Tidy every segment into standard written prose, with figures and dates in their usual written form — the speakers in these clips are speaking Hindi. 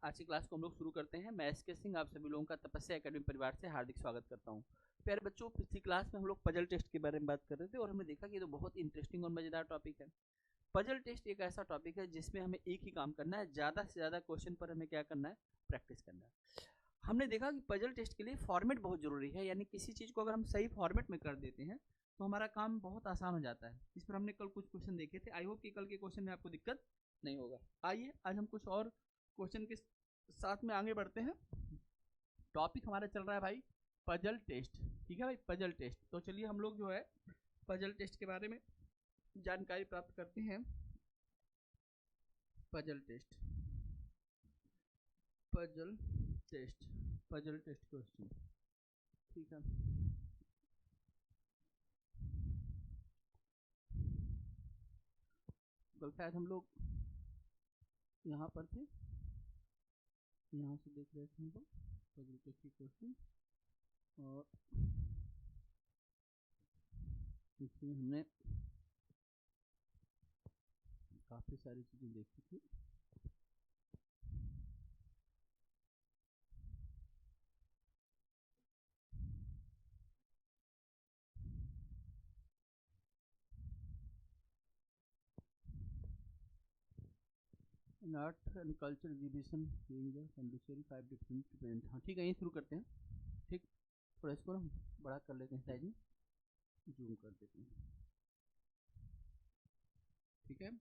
आज की क्लास को हम लोग शुरू करते हैं। मैं एस के सिंह आप सभी लोगों का तपस्या एकेडमी परिवार से हार्दिक स्वागत करता हूं। प्यारे बच्चों, पिछली क्लास में हम लोग पजल टेस्ट के बारे में बात कर रहे थे और हमने देखा कि ये तो बहुत इंटरेस्टिंग और मजेदार टॉपिक है। पजल टेस्ट एक ऐसा टॉपिक है जिसमें हमें एक ही काम करना है, ज्यादा से ज्यादा क्वेश्चन पर हमें क्या करना है, प्रैक्टिस करना है। हमने देखा कि पजल टेस्ट के लिए फॉर्मेट बहुत जरूरी है, यानी किसी चीज को अगर हम सही फॉर्मेट में कर देते हैं तो हमारा काम बहुत आसान हो जाता है। इस पर हमने कल कुछ क्वेश्चन देखे थे। आई होप कि कल के क्वेश्चन में आपको दिक्कत नहीं होगा। आइए आज हम कुछ और क्वेश्चन के साथ में आगे बढ़ते हैं। टॉपिक हमारा चल रहा है भाई पजल टेस्ट। ठीक है भाई, पजल टेस्ट। तो चलिए हम लोग जो है पजल टेस्ट के बारे में जानकारी प्राप्त करते हैं। Puzzle test, puzzle test, puzzle test question. ठीक है, कल शायद हम लोग यहाँ पर थे, यहाँ से देख रहे थे हम लोग पजल टेस्ट के क्वेश्चन और इसमें हमने काफ़ी सारी चीज़ें देखी थी। इन art and culture exhibition Pondicherry 5 different event. हाँ ठीक है, यहीं शुरू करते हैं। ठीक, थोड़ा इसको ना बड़ा कर लेते हैं, साइज में जूम कर देते हैं। ठीक है,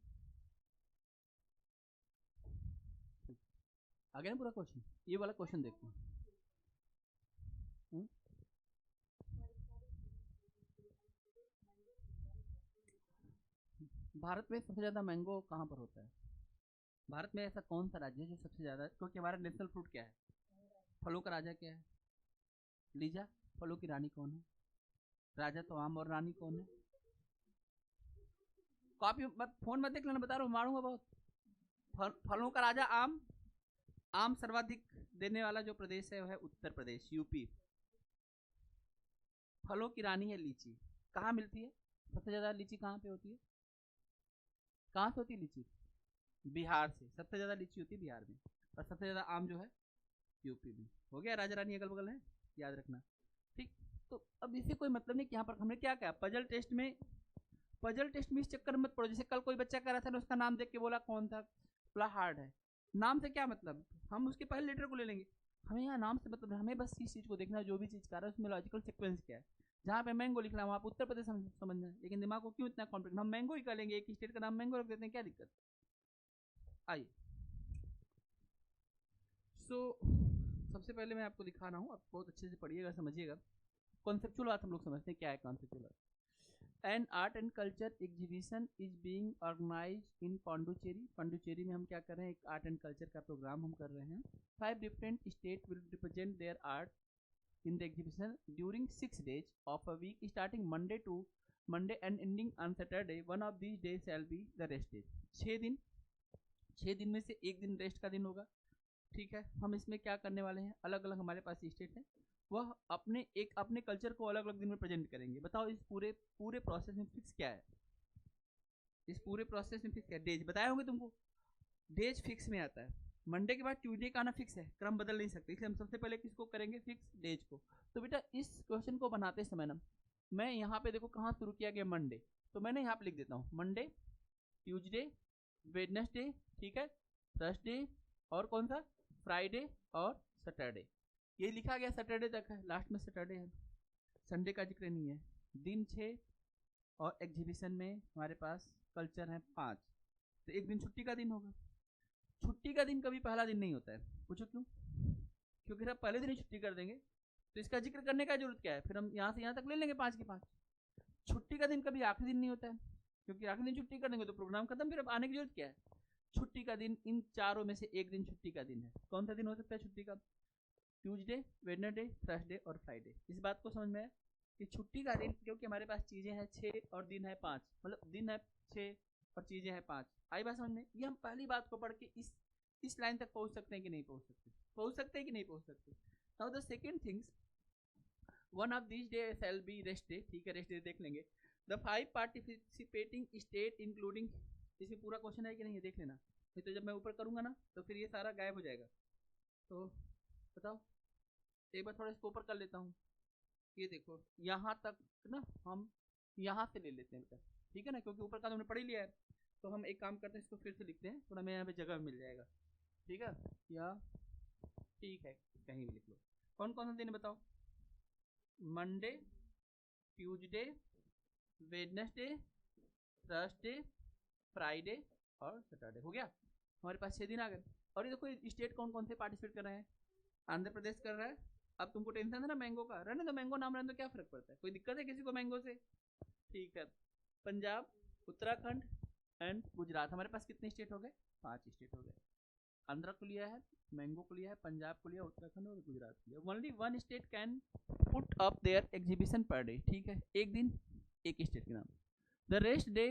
आगे ना पूरा क्वेश्चन, ये वाला क्वेश्चन देखते हैं। भारत में सबसे ज़्यादा मैंगो कहाँ पर होता है? भारत में ऐसा कौन सा राज्य है जो सबसे ज़्यादा, क्योंकि हमारा नेशनल फ्रूट क्या है, फलों का राजा क्या है? लीजा। फलों की रानी कौन है? राजा तो आम, और रानी कौन है? कॉपी मत, फोन मत देख लेना, बता रहा हूँ, मारूंगा बहुत। फलों का राजा आम। आम सर्वाधिक देने वाला जो प्रदेश है वह है उत्तर प्रदेश, यूपी। फलों की रानी है लीची। कहाँ मिलती है सबसे ज्यादा लीची? कहाँ पे होती है? कहाँ से होती है लीची? बिहार से सबसे ज्यादा लीची होती है बिहार में। और सबसे ज्यादा आम जो है यूपी में। हो गया, राजा रानी अगल बगल है, याद रखना। ठीक, तो अब इसे कोई मतलब नहीं कि यहाँ पर हमने क्या कहा पजल टेस्ट में। पजल टेस्ट में इस चक्कर मत पड़ो, जैसे कल कोई बच्चा कह रहा था ना, उसका नाम देख के बोला कौन था, बोला हार्ड है। नाम से क्या मतलब, हम उसके पहले लेटर को ले लेंगे। हमें यहाँ नाम से मतलब, हमें बस इस चीज को देखना है, जो भी चीज कर रहा है उसमें लॉजिकल सीक्वेंस क्या है। जहाँ पे मैंगो लिखना है वहाँ पे उत्तर प्रदेश समझना है, लेकिन दिमाग को क्यों इतना कॉम्प्लिकेट, हम मैंगो ही कर लेंगे, एक स्टेट का नाम मैंगो रख देते हैं, क्या दिक्कत। आइए, सबसे पहले मैं आपको दिखा रहा हूँ, आप बहुत अच्छे से पढ़िएगा, समझिएगा। कॉन्सेप्चुअल बात हम लोग समझते हैं क्या है कॉन्सेप्चुअल बात। An art and culture exhibition is being organise in Pondicherry. Pondicherry में हम क्या कर रहे हैं, एक आर्ट एंड कल्चर का प्रोग्राम हम कर रहे हैं। 5 different state will represent their art in the exhibition during 6 days of a week starting Monday and ending on Saturday. One of these days shall be the rest day. 6 दिन में से एक दिन रेस्ट का दिन होगा। ठीक है, हम इसमें क्या करने वाले हैं, अलग अलग हमारे पास स्टेट है, वह अपने कल्चर को अलग अलग दिन में प्रेजेंट करेंगे। बताओ इस पूरे प्रोसेस में फिक्स क्या है? इस पूरे प्रोसेस में फिक्स क्या है? डेज बताए होंगे तुमको, डेज फिक्स में आता है। मंडे के बाद ट्यूसडे का आना फिक्स है, क्रम बदल नहीं सकते, इसलिए हम सबसे पहले किसको करेंगे, फिक्स डेज को। तो बेटा इस क्वेश्चन को बनाते समय ना, मैं यहाँ पे देखो कहाँ शुरू किया गया, मंडे, तो मैंने यहाँ पे लिख देता हूँ मंडे, ट्यूसडे, वेडनेसडे, ठीक है, थर्सडे, और कौन सा, फ्राइडे और सैटरडे। ये लिखा गया सैटरडे तक है, लास्ट में सैटरडे है, संडे का जिक्र नहीं है। दिन 6 और एग्जीबिशन में हमारे पास कल्चर है 5, तो एक दिन छुट्टी का दिन होगा। छुट्टी का दिन कभी पहला दिन नहीं होता है, पूछो क्यों? क्योंकि हम पहले दिन ही छुट्टी कर देंगे, तो इसका जिक्र करने का जरूरत क्या है, फिर हम यहाँ से यहाँ तक ले लेंगे 5 के 5। छुट्टी का दिन कभी आखिरी दिन नहीं होता है, क्योंकि आखिरी दिन छुट्टी कर देंगे तो प्रोग्राम खत्म, फिर अब आने की जरूरत क्या है। छुट्टी का दिन इन चारों में से एक दिन छुट्टी का दिन है। कौन सा दिन हो सकता है छुट्टी का? ट्यूसडे, वेडनेसडे, थर्सडे और फ्राइडे। इस बात को समझ में है कि छुट्टी का दिन, क्योंकि हमारे पास चीजें हैं 6 और दिन है 5, मतलब दिन है 6 और चीजें हैं 5। आई बात समझ में? ये हम पहली बात को पढ़ के इस लाइन तक पहुंच सकते हैं कि नहीं पहुंच सकते, पहुंच सकते हैं कि नहीं पहुंच सकते। Now the second things, one of this day shall be rest day. ठीक है, रेस्ट डे देख लेंगे। द 5 पार्टिसिपेटिंग स्टेट इंक्लूडिंग, इसमें पूरा क्वेश्चन है कि नहीं है देख लेना, नहीं तो जब मैं ऊपर करूंगा ना तो फिर ये सारा गायब हो जाएगा। तो बताओ, एक बार थोड़ा इसको ऊपर कर लेता हूँ। ये देखो यहाँ तक ना हम यहाँ से ले लेते हैं बेटा, ठीक है ना, क्योंकि ऊपर का तो हमने पढ़ ही लिया है। तो हम एक काम करते हैं, इसको फिर से लिखते हैं, थोड़ा हमें यहाँ पे जगह मिल जाएगा, ठीक है, या ठीक है कहीं भी लिख लो। कौन कौन सा दिन बताओ? Monday, Tuesday, Wednesday, Thursday, Friday और सैटरडे। हो गया, हमारे पास 6 दिन आ गए। और ये देखो स्टेट कौन कौन से पार्टिसिपेट कर रहे हैं। आंध्र प्रदेश कर रहा है। अब तुमको टेंशन है ना मैंगो का, रहने दो, मैंगो नाम रहने दो, क्या फर्क पड़ता है, कोई दिक्कत है किसी को मैंगो से? ठीक है। पंजाब, उत्तराखंड एंड गुजरात, हमारे पास कितने स्टेट हो गए? 5 स्टेट हो गए। आंध्र को लिया है, मैंगो को लिया है, पंजाब को लिया, उत्तराखंड और गुजरात को लिया। Only one state can put up their exhibition per day, ठीक है, एक दिन एक स्टेट के नाम। The rest day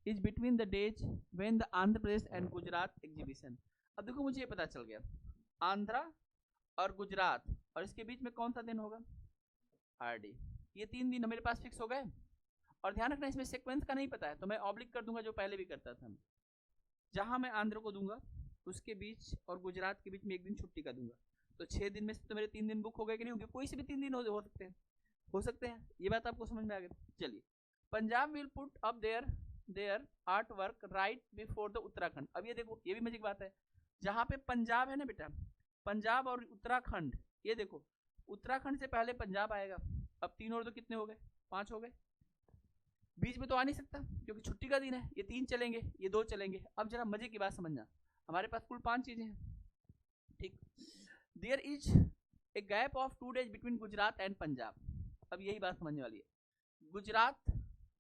is between the days when the Andhra Pradesh and Gujarat exhibition. अब देखो मुझे ये पता चल गया, आंध्रा और गुजरात और इसके बीच में कौन सा दिन होगा? आरडी। ये 3 दिन मेरे पास फिक्स हो गए। और ध्यान रखना इसमें सीक्वेंस का नहीं पता है, तो मैं ऑब्लिक कर दूंगा जो पहले भी करता था। जहां मैं आंध्र को दूंगा उसके बीच और गुजरात के बीच में एक दिन छुट्टी का दूंगा। तो 6 दिन में से तो मेरे 3 दिन बुक हो गए कि नहीं होंगे? कोई से भी 3 दिन हो सकते हैं। ये बात आपको समझ में आ गई? चलिए, Punjab will put up their art work right before the Uttarakhand. अब ये देखो, ये भी मजे की बात है, जहां पे पंजाब है ना बेटा, पंजाब और उत्तराखंड, ये देखो उत्तराखंड से पहले पंजाब आएगा। अब 3 और 2 कितने हो गए? 5 हो गए। बीच में तो आ नहीं सकता क्योंकि छुट्टी का दिन है। ये 3 चलेंगे, ये 2 चलेंगे। अब जरा मजे की बात समझना, हमारे पास कुल 5 चीजें हैं, ठीक। There is a gap of 2 days between Gujarat and Punjab. अब यही बात समझने वाली है, गुजरात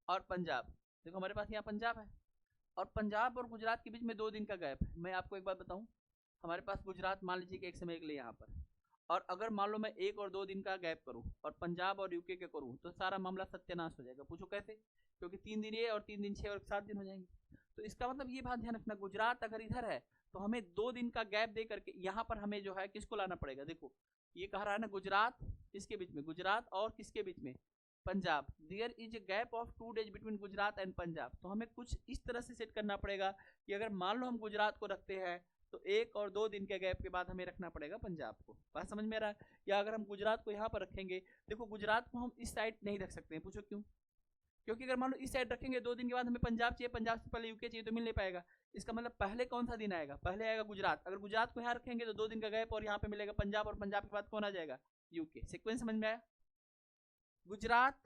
और पंजाब। देखो हमारे पास यहाँ पंजाब है और पंजाब और गुजरात के बीच में 2 दिन का गैप है। मैं आपको एक बात बताऊं, हमारे पास गुजरात मान लीजिए कि एक समय के लिए यहाँ पर, और अगर मान लो मैं 1 और 2 दिन का गैप करूं और पंजाब और यूके के करूं तो सारा मामला सत्यानाश हो जाएगा। पूछो कैसे? क्योंकि 3 दिन ये और 3 दिन 6 और 7 दिन हो जाएंगे। तो इसका मतलब ये बात ध्यान रखना, गुजरात अगर इधर है तो हमें 2 दिन का गैप दे करके यहाँ पर हमें जो है किसको लाना पड़ेगा? देखो ये कह रहा है ना, गुजरात किसके बीच में? गुजरात और किसके बीच में? Punjab. There is a gap of 2 days between Gujarat and Punjab. तो हमें कुछ इस तरह से सेट करना पड़ेगा कि अगर मान लो हम गुजरात को रखते हैं तो 1 और 2 दिन के गैप के बाद हमें रखना पड़ेगा पंजाब को। बात समझ में आ रहा है? या अगर हम गुजरात को यहाँ पर रखेंगे, देखो गुजरात को हम इस साइड नहीं रख सकते हैं। पूछो क्यों? क्योंकि अगर मान लो इस साइड रखेंगे 2 दिन के बाद हमें पंजाब चाहिए, पंजाब से पहले यूके चाहिए, तो मिल नहीं पाएगा। इसका मतलब पहले कौन सा दिन आएगा? पहले आएगा गुजरात। अगर गुजरात को यहाँ रखेंगे तो 2 दिन का गैप और यहाँ पे मिलेगा पंजाब, और पंजाब के बाद कौन आ जाएगा? यूके। सीक्वेंस समझ में आया? गुजरात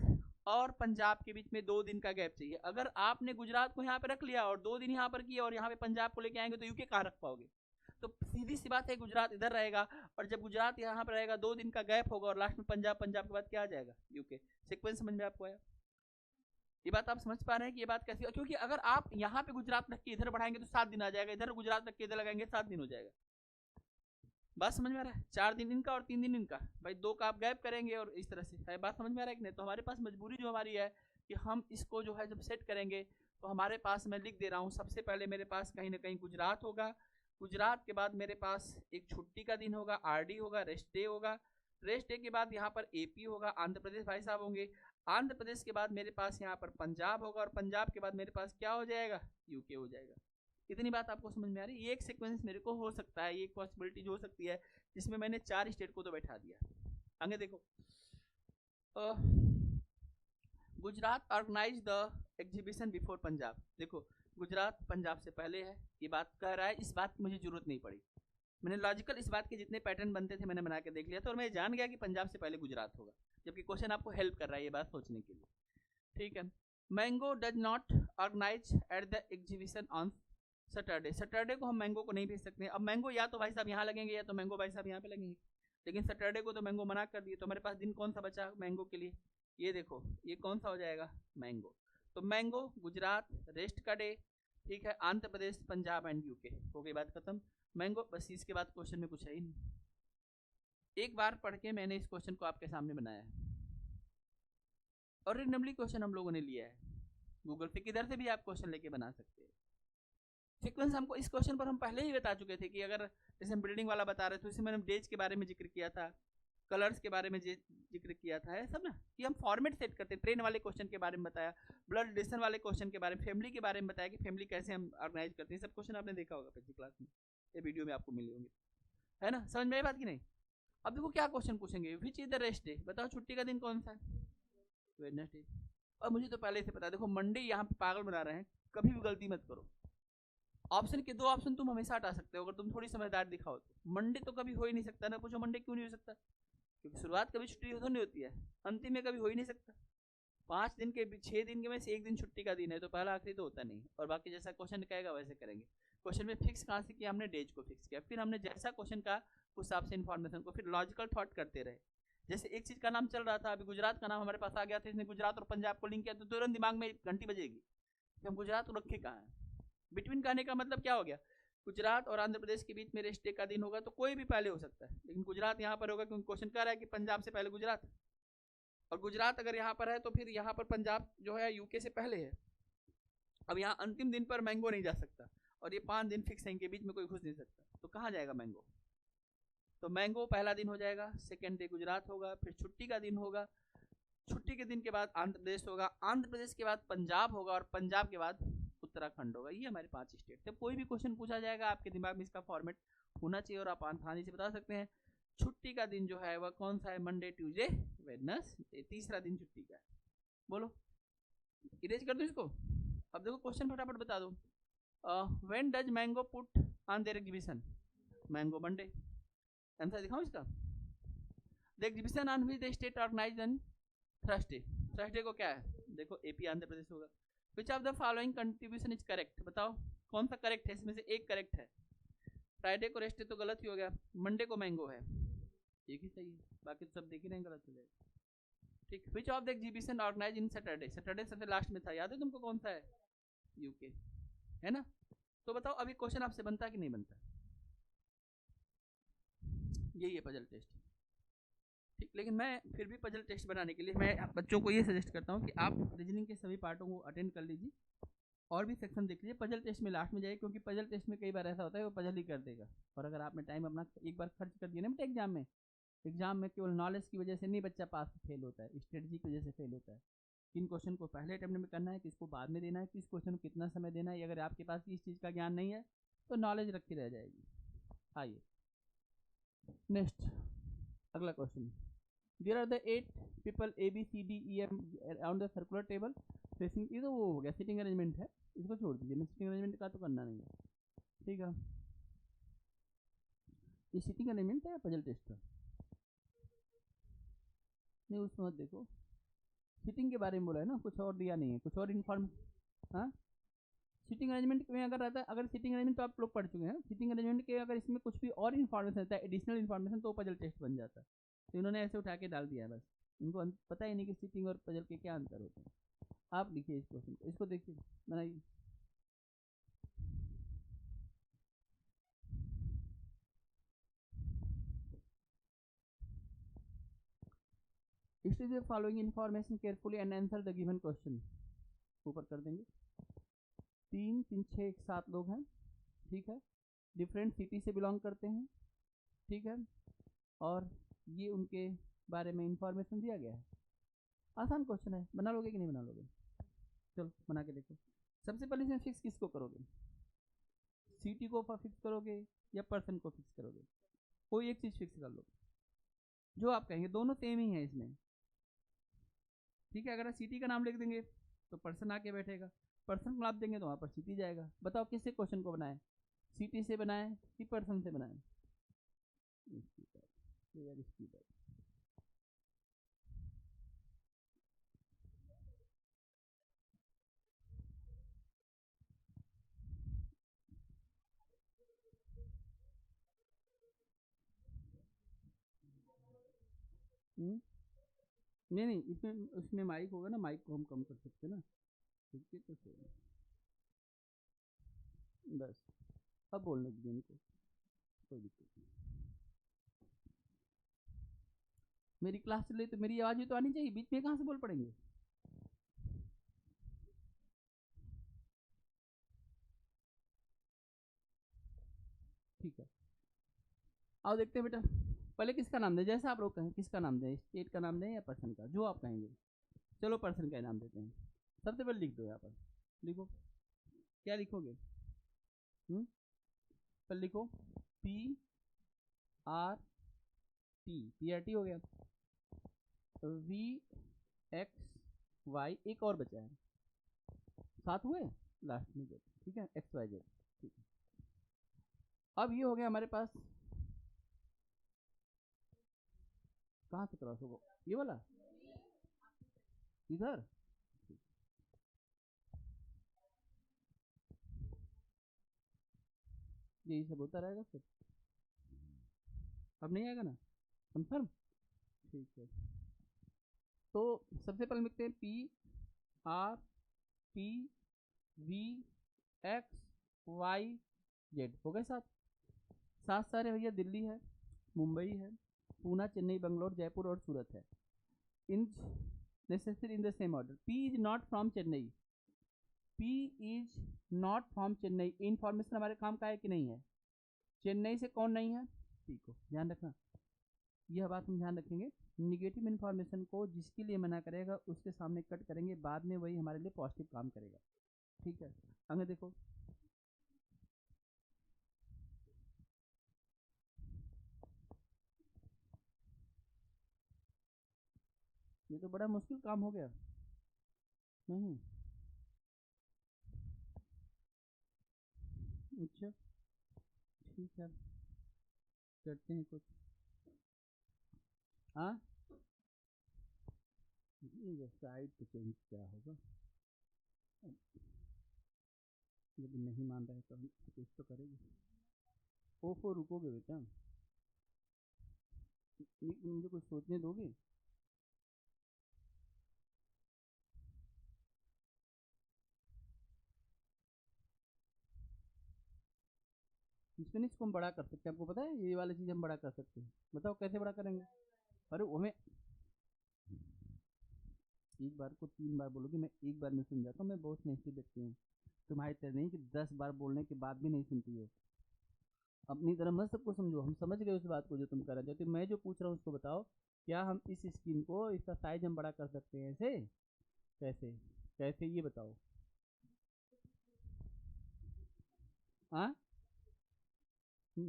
और पंजाब के बीच में 2 दिन का गैप चाहिए। अगर आपने गुजरात को यहाँ पे रख लिया और 2 दिन यहाँ पर किया और यहाँ पे पंजाब को लेके आएंगे तो यूके कहाँ रख पाओगे? तो सीधी सी बात है, गुजरात इधर रहेगा और जब गुजरात यहाँ पर रहेगा 2 दिन का गैप होगा और लास्ट में पंजाब, पंजाब के बाद क्या आ जाएगा? यूके। सीक्वेंस समझ में आपको आया? ये बात आप समझ पा रहे हैं कि ये बात कैसी? क्योंकि अगर आप यहाँ पे गुजरात रख के इधर बढ़ाएंगे तो 7 दिन आ जाएगा, इधर गुजरात रख के इधर लगाएंगे 7 दिन हो जाएगा। बात समझ में आ रहा है? 4 दिन इनका और 3 दिन इनका, भाई 2 का आप गैप करेंगे और इस तरह से है। बात समझ में आ रहा है कि नहीं? तो हमारे पास मजबूरी जो हमारी है कि हम इसको जो है जब सेट करेंगे तो हमारे पास, मैं लिख दे रहा हूँ, सबसे पहले मेरे पास कहीं ना कहीं गुजरात होगा। गुजरात के बाद मेरे पास एक छुट्टी का दिन होगा, आरडी होगा, रेस्ट डे होगा। रेस्ट डे के बाद यहाँ पर एपी होगा, आंध्र प्रदेश भाई साहब होंगे। आंध्र प्रदेश के बाद मेरे पास यहाँ पर पंजाब होगा और पंजाब के बाद मेरे पास क्या हो जाएगा? यूके हो जाएगा। इतनी बात आपको समझ में आ रही है? ये एक सीक्वेंस मेरे को हो सकता है, ये एक पॉसिबिलिटी जो हो सकती है जिसमें मैंने 4 स्टेट को तो बैठा दिया। आगे देखो, Gujarat organise the exhibition before Punjab. देखो गुजरात पंजाब से पहले है, ये बात कह रहा है। इस बात की मुझे जरूरत नहीं पड़ी, मैंने लॉजिकल इस बात के जितने पैटर्न बनते थे मैंने बना के देख लिया था और मैं जान गया कि पंजाब से पहले गुजरात होगा, जबकि क्वेश्चन आपको हेल्प कर रहा है ये बात सोचने के लिए, ठीक है। Mango does not organise at the exhibition on Saturday. Saturday को हम मैंगो को नहीं भेज सकते हैं। अब मैंगो या तो भाई साहब यहाँ लगेंगे या तो मैंगो भाई साहब यहाँ पे लगेंगे, लेकिन सैटरडे को तो मैंगो मना कर दिए। तो हमारे पास दिन कौन सा बचा मैंगो के लिए? ये देखो, ये कौन सा हो जाएगा? मैंगो। तो मैंगो गुजरात रेस्ट का डे, ठीक है। आंध्र प्रदेश, पंजाब एंड यूके, हो गई बात खत्म। मैंगो, बस इसके बाद क्वेश्चन में कुछ है ही नहीं। एक बार पढ़ के मैंने इस क्वेश्चन को आपके सामने बनाया है और रेंडमली क्वेश्चन हम लोगों ने लिया है गूगल पे, किधर से भी आप क्वेश्चन लेके बना सकते हैं। सीक्वेंस हमको इस क्वेश्चन पर हम पहले ही बता चुके थे कि अगर जैसे हम बिल्डिंग वाला बता रहे थे उसमें मैंने डेज के बारे में जिक्र किया था, कलर्स के बारे में जिक्र किया था, है सब ना, कि हम फॉर्मेट सेट करते हैं। ट्रेन वाले क्वेश्चन के बारे में बताया, ब्लड रिलेशन वाले क्वेश्चन के बारे में, फैमिली के बारे में बताया कि फैमिली कैसे हम ऑर्गेनाइज करते हैं। सब क्वेश्चन आपने देखा होगा पिछली क्लास में, ये वीडियो में आपको मिले होंगे। है ना, समझ में आई बात की नहीं। अब देखो क्या क्वेश्चन पूछेंगे, which is the rest day, बताओ छुट्टी का दिन कौन सा है, वेडनेसडे। और मुझे तो पहले से पता है, देखो मंडे यहाँ पे पागल बना रहे हैं, कभी भी गलती मत करो। ऑप्शन के 2 ऑप्शन तुम हमेशा हटा सकते हो अगर तुम थोड़ी समझदार दिखाओ तो। मंडे तो कभी हो ही नहीं सकता ना, पूछो मंडे क्यों नहीं हो सकता, क्योंकि शुरुआत कभी छुट्टी तो नहीं होती है, अंतिम में कभी हो ही नहीं सकता। 5 दिन के 6 दिन के में से 1 दिन छुट्टी का दिन है, तो पहला आखिरी तो होता नहीं। और बाकी जैसा क्वेश्चन कहेगा वैसे करेंगे। क्वेश्चन में फिक्स कहाँ से किया हमने, डेज को फिक्स किया, फिर हमने जैसा क्वेश्चन का उस हिसाब से इन्फॉर्मेशन को फिर लॉजिकल थॉट करते रहे। जैसे एक चीज का नाम चल रहा था, अभी गुजरात का नाम हमारे पास आ गया था, इसने गुजरात और पंजाब को लिंक किया, तो तुरंत दिमाग में घंटी बजेगी कि हम गुजरात को रखे कहाँ है। बिटवीन कहने का मतलब क्या हो गया, गुजरात और आंध्र प्रदेश के बीच में रेस्ट डे का दिन होगा तो कोई भी पहले हो सकता है, लेकिन गुजरात यहाँ पर होगा क्योंकि क्वेश्चन कह रहा है कि पंजाब से पहले गुजरात, और गुजरात अगर यहाँ पर है तो फिर यहाँ पर पंजाब जो है यूके से पहले है। अब यहाँ अंतिम दिन पर मैंगो नहीं जा सकता, और ये 5 दिन फिक्स है, इनके बीच में कोई घुस नहीं सकता, तो कहाँ जाएगा मैंगो। तो मैंगो पहला दिन हो जाएगा, सेकेंड डे गुजरात होगा, फिर छुट्टी का दिन होगा, छुट्टी के दिन के बाद आंध्र प्रदेश होगा, आंध्र प्रदेश के बाद पंजाब होगा, और पंजाब के बाद उत्तराखंड होगा। ये हमारे 5 स्टेट थे। कोई भी क्वेश्चन पूछा जाएगा आपके दिमाग में इसका फॉर्मेट होना चाहिए और आप आसानी से बता सकते हैं। छुट्टी का दिन जो है वह कौन सा है, मंडे ट्यूसडे वेडनेसडे, तीसरा दिन छुट्टी का है। बोलो, इरेज कर दो इसको। अब देखो क्वेश्चन फटाफट बता दो। When does mango put on their exhibition, mango Monday. Answer दिखाऊं इसका, the exhibition on which the state organised on Thursday, Thursday को क्या है, देखो एपी आंध्र प्रदेश होगा। Which of the following contribution is correct, बताओ कौन सा करेक्ट है, इसमें से एक करेक्ट है। फ्राइडे को रेस्ट तो गलत ही हो गया, मंडे को मैंगो है, एक ही सही है, बाकी तो सब देख ही नहीं गलत हो जाएगा। ठीक, which of the exhibition organise in Saturday, Saturday सबसे लास्ट में था, याद है तुमको कौन सा है, यूके, है ना। तो बताओ अभी क्वेश्चन आपसे बनता कि नहीं बनता, यही है पजल टेस्ट। ठीक, लेकिन मैं फिर भी पजल टेस्ट बनाने के लिए मैं बच्चों को ये सजेस्ट करता हूँ कि आप रीजनिंग के सभी पार्टों को अटेंड कर लीजिए और भी सेक्शन देख लीजिए, पजल टेस्ट में लास्ट में जाइए, क्योंकि पजल टेस्ट में कई बार ऐसा होता है वो पजल ही कर देगा। और अगर आपने टाइम अपना एक बार खर्च कर दिया ना बेटा एग्जाम में केवल नॉलेज की वजह से नहीं बच्चा पास फेल होता है, स्ट्रेटजी की वजह से फेल होता है। किन क्वेश्चन को पहले अटेम्प्ट में करना है, किसको बाद में देना है, किस क्वेश्चन को कितना समय देना है, अगर आपके पास इस चीज़ का ज्ञान नहीं है तो नॉलेज रखी रह जाएगी। आइए नेक्स्ट, अगला question. There are the 8 people A B C D E M around the circular table facing, ये तो वो हो गया सिटिंग अरेंजमेंट है, इसको छोड़ दीजिए, मैं सिटिंग अरेंजमेंट का तो करना नहीं है। ठीक है, ये सिटिंग अरेंजमेंट है पजल टेस्ट का, नहीं उसमें मत देखो, सिटिंग के बारे में बोला है ना, कुछ और दिया नहीं है, कुछ और इन्फॉर्मेशन। हाँ, सिटिंग अरेंजमेंट में अगर रहता है, अगर सिटिंग अरेंजमेंट तो आप लोग पढ़ चुके हैं, सिटिंग अरेंजमेंट के अगर इसमें कुछ भी और इन्फॉर्मेशन रहता है, एडिशनल इन्फॉर्मेशन, तो पजल टेस्ट बन जाता है। तो इन्होंने ऐसे उठा के डाल दिया है, बस इनको पता ही नहीं कि सिटिंग और पजल के क्या अंतर होते हैं। आप लिखिए इस क्वेश्चन को, इसको देखिए, बनाइए। Study the following information carefully and answer the given question, ऊपर कर देंगे। 3 3 6 7 लोग हैं, ठीक है, डिफरेंट सिटी से बिलोंग करते हैं, ठीक है, और ये उनके बारे में इंफॉर्मेशन दिया गया है। आसान क्वेश्चन है, बना लोगे कि नहीं बना लोगे, चलो बना के देखो। सबसे पहले इसमें फिक्स किसको करोगे, सिटी को फिक्स करोगे या पर्सन को फिक्स करोगे, कोई एक चीज़ फिक्स कर लो, जो आप कहेंगे, दोनों सेम ही है इसमें। ठीक है, अगर आप सिटी का नाम लिख देंगे तो पर्सन आके बैठेगा, पर्सन को नाम देंगे तो वहाँ पर सिटी जाएगा। बताओ किससे क्वेश्चन को बनाए, सिटी से बनाए कि पर्सन से बनाए, नहीं नहीं, इसमें उसमें माइक होगा ना, माइक को हम कम कर सकते हैं ना, ठीक है, तो सही, बस अब बोलने दीजिए इनको, कोई दिक्कत नहीं। मेरी क्लास चल रही तो मेरी आवाज़ भी तो आनी चाहिए, बीच में कहाँ से बोल पड़ेंगे। ठीक है, आओ देखते हैं बेटा, पहले किसका नाम दें, जैसा आप लोग कहें, किसका नाम दें, स्टेट का नाम दें या पर्सन का, जो आप कहेंगे। चलो पर्सन का नाम देते हैं। सबसे पहले लिख दो, यहाँ पर लिखो, क्या लिखोगे, पर लिखो P R T, P R T हो गया, वी एक्स वाई, एक और बचा है, 7 हुए लास्ट में जेड, ठीक है, एक्स वाई जेड, ठीक है। अब ये हो गया हमारे पास, कहाँ से क्रॉस होगा, ये वाला इधर, यही सब होता रहेगा फिर, अब नहीं आएगा ना, कंफर्म, ठीक है। तो सबसे पहले लिखते हैं P R T V X Y Z, हो गए 7, 7 सारे भैया दिल्ली है, मुंबई है, पूना, चेन्नई, बंगलोर, जयपुर और सूरत है। इन necessary in the same order. P is not from Chennai, P is not from Chennai, information हमारे काम का है कि नहीं है, चेन्नई से कौन नहीं है, पी को, ध्यान रखना, यह बात हम ध्यान रखेंगे। निगेटिव इन्फॉर्मेशन को जिसके लिए मना करेगा उसके सामने कट करेंगे, बाद में वही हमारे लिए पॉजिटिव काम करेगा, ठीक है। आगे देखो, ये तो बड़ा मुश्किल काम हो गया, नहीं, अच्छा ठीक है, करते हैं कुछ, हाँ, ये साइड तो चेंज क्या होगा, जब नहीं मान रहे तो हम कुछ तो करेंगे। ओफो रुकोगे बेटा, मुझे कुछ सोचने दोगे, इसमें नहीं, इसको हम बड़ा कर सकते हैं, आपको पता है ये वाली चीज़ हम बड़ा कर सकते हैं, बताओ कैसे बड़ा करेंगे। अरे हमें एक बार को 3 बार बोलोगे, मैं एक बार में सुन जाता हूँ, मैं बहुत सेंसिटिव व्यक्ति हूँ, तुम्हारी तरह नहीं कि 10 बार बोलने के बाद भी नहीं सुनती हो, अपनी तरह मत सबको समझो, हम समझ गए उस बात को जो तुम करना चाहते हो, मैं जो पूछ रहा हूँ उसको बताओ, क्या हम इस स्क्रीन को, इसका साइज हम बड़ा कर सकते हैं ऐसे, कैसे, कैसे ये बताओ, हाँ, ये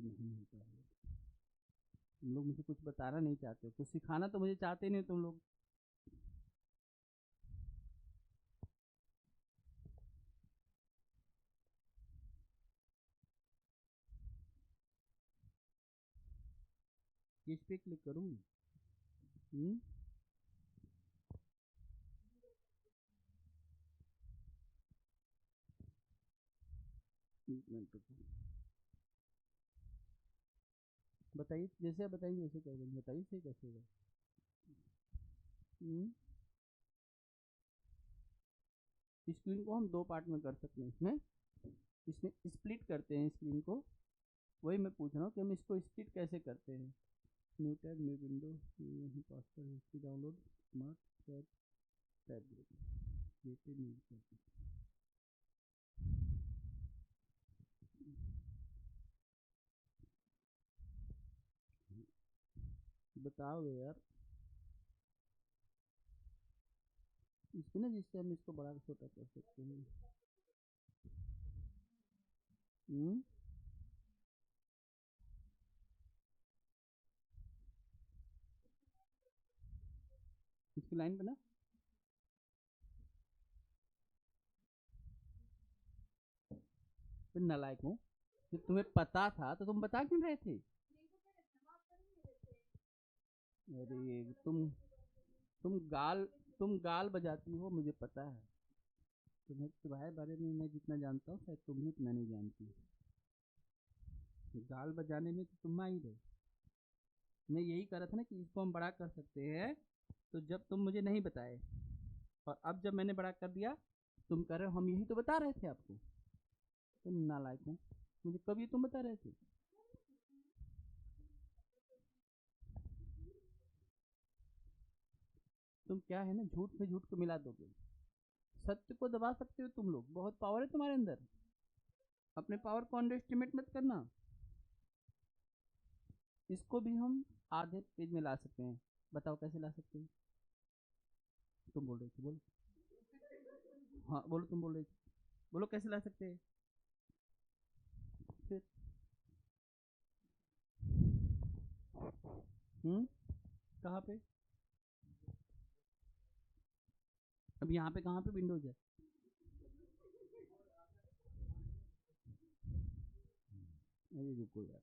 नहीं होता है, तुम लोग मुझे कुछ बताना नहीं चाहते हो, कुछ सिखाना तो मुझे चाहते नहीं तुम लोग, किस पे क्लिक करूँ, एक मिनट रुको, बताइए, जैसे आप बताइए वैसे कैसे, बताइए सही कैसे होगा, स्क्रीन को हम 2 पार्ट में कर सकते हैं, इसमें इसमें स्प्लिट करते हैं स्क्रीन को, वही मैं पूछ रहा हूँ कि हम इसको स्प्लिट कैसे करते हैं। न्यू टैब, न्यू विंडो, यहीं password history download, smart tab, tab बताओ यार, इसमें ना जिससे हम इसको बड़ा छोटा कर सकते हैं, इसकी लाइन बना, फिर नालायक हूँ, जब तुम्हें पता था तो तुम बता क्यों रहे थे, अरे तुम गाल बजाती हो, मुझे पता है, तुम्हें तुम्हारे बारे में मैं जितना जानता हूँ शायद तुम भी उतना नहीं जानती, गाल बजाने में तो तुम आई रहे, मैं यही कह रहा था ना कि इसको हम बड़ा कर सकते हैं, तो जब तुम मुझे नहीं बताए, और अब जब मैंने बड़ा कर दिया, तुम कह रहे हो हम यही तो बता रहे थे आपको, तुम नालायक हो, मुझे कब ये तुम बता रहे थे, तुम क्या है ना, झूठ में झूठ को मिला दोगे, सत्य को दबा सकते हो तुम लोग, बहुत पावर है तुम्हारे अंदर, अपने पावर को अंडर एस्टिमेट मत करना, इसको भी हम आधे पेज में ला सकते हैं, बताओ कैसे ला सकते हैं, तुम बोल रहे थे, बोलो, हाँ बोलो, तुम बोल रहे थे, बोलो कैसे ला सकते हैं, फिर कहाँ पे? अब यहाँ पे कहाँ पे विंडोज है? अरे रुको यार,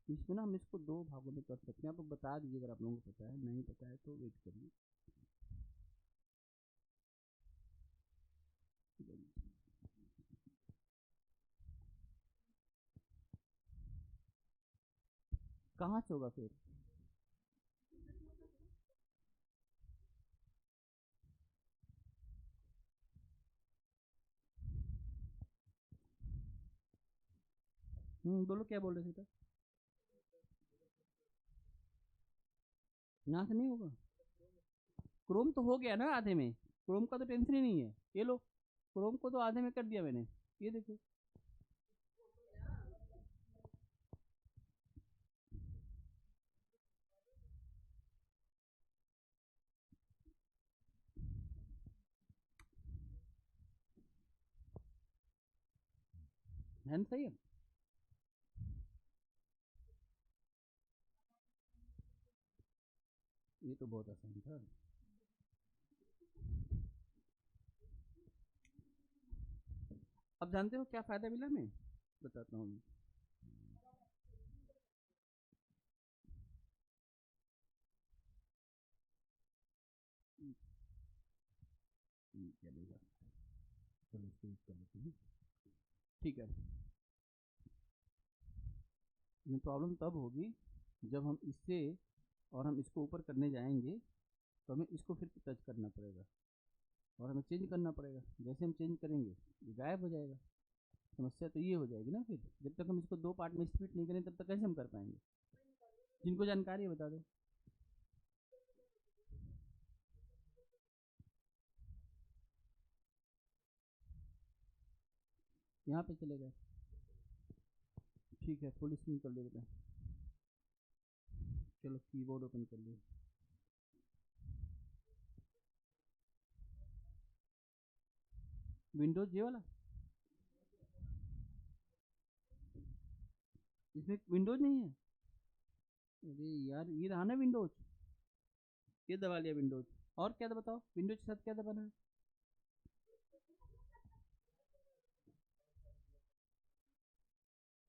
इसमें ना हम इसको दो भागों में कर सकते हैं। आप बता दीजिए अगर आप लोगों को पता है, नहीं पता है तो वेट करिए। कहाँ से होगा फिर? बोलो क्या बोल रहे थे तो? यहाँ से नहीं होगा। क्रोम तो हो गया ना आधे में, क्रोम का तो टेंशन ही नहीं है। ये लो, क्रोम को तो आधे में कर दिया मैंने, ये देखो। है ना, सही है। ये तो बहुत आसान था। अब जानते हो क्या फायदा मिला? मैं बताता हूँ। क्या देगा, चलो इसको यूज कर लेते हैं। ठीक है, प्रॉब्लम तब होगी जब हम इससे और हम इसको ऊपर करने जाएंगे तो हमें इसको फिर टच करना पड़ेगा और हमें चेंज करना पड़ेगा। जैसे हम चेंज करेंगे ये गायब हो जाएगा। समस्या तो ये हो जाएगी ना। फिर जब तक हम इसको दो पार्ट में स्प्लिट नहीं करें तब तक कैसे हम कर पाएंगे? जिनको जानकारी है बता दो। यहाँ पे चले गए, ठीक है, फुल स्क्रीन कर देते हैं। चलो कीबोर्ड ओपन कर लिया। विंडोज ये वाला, इसमें विंडोज नहीं है। अरे यार, ये रहा ना विंडोज, ये दबा लिया विंडोज। और क्या था बताओ, विंडोज के साथ क्या दबाना है?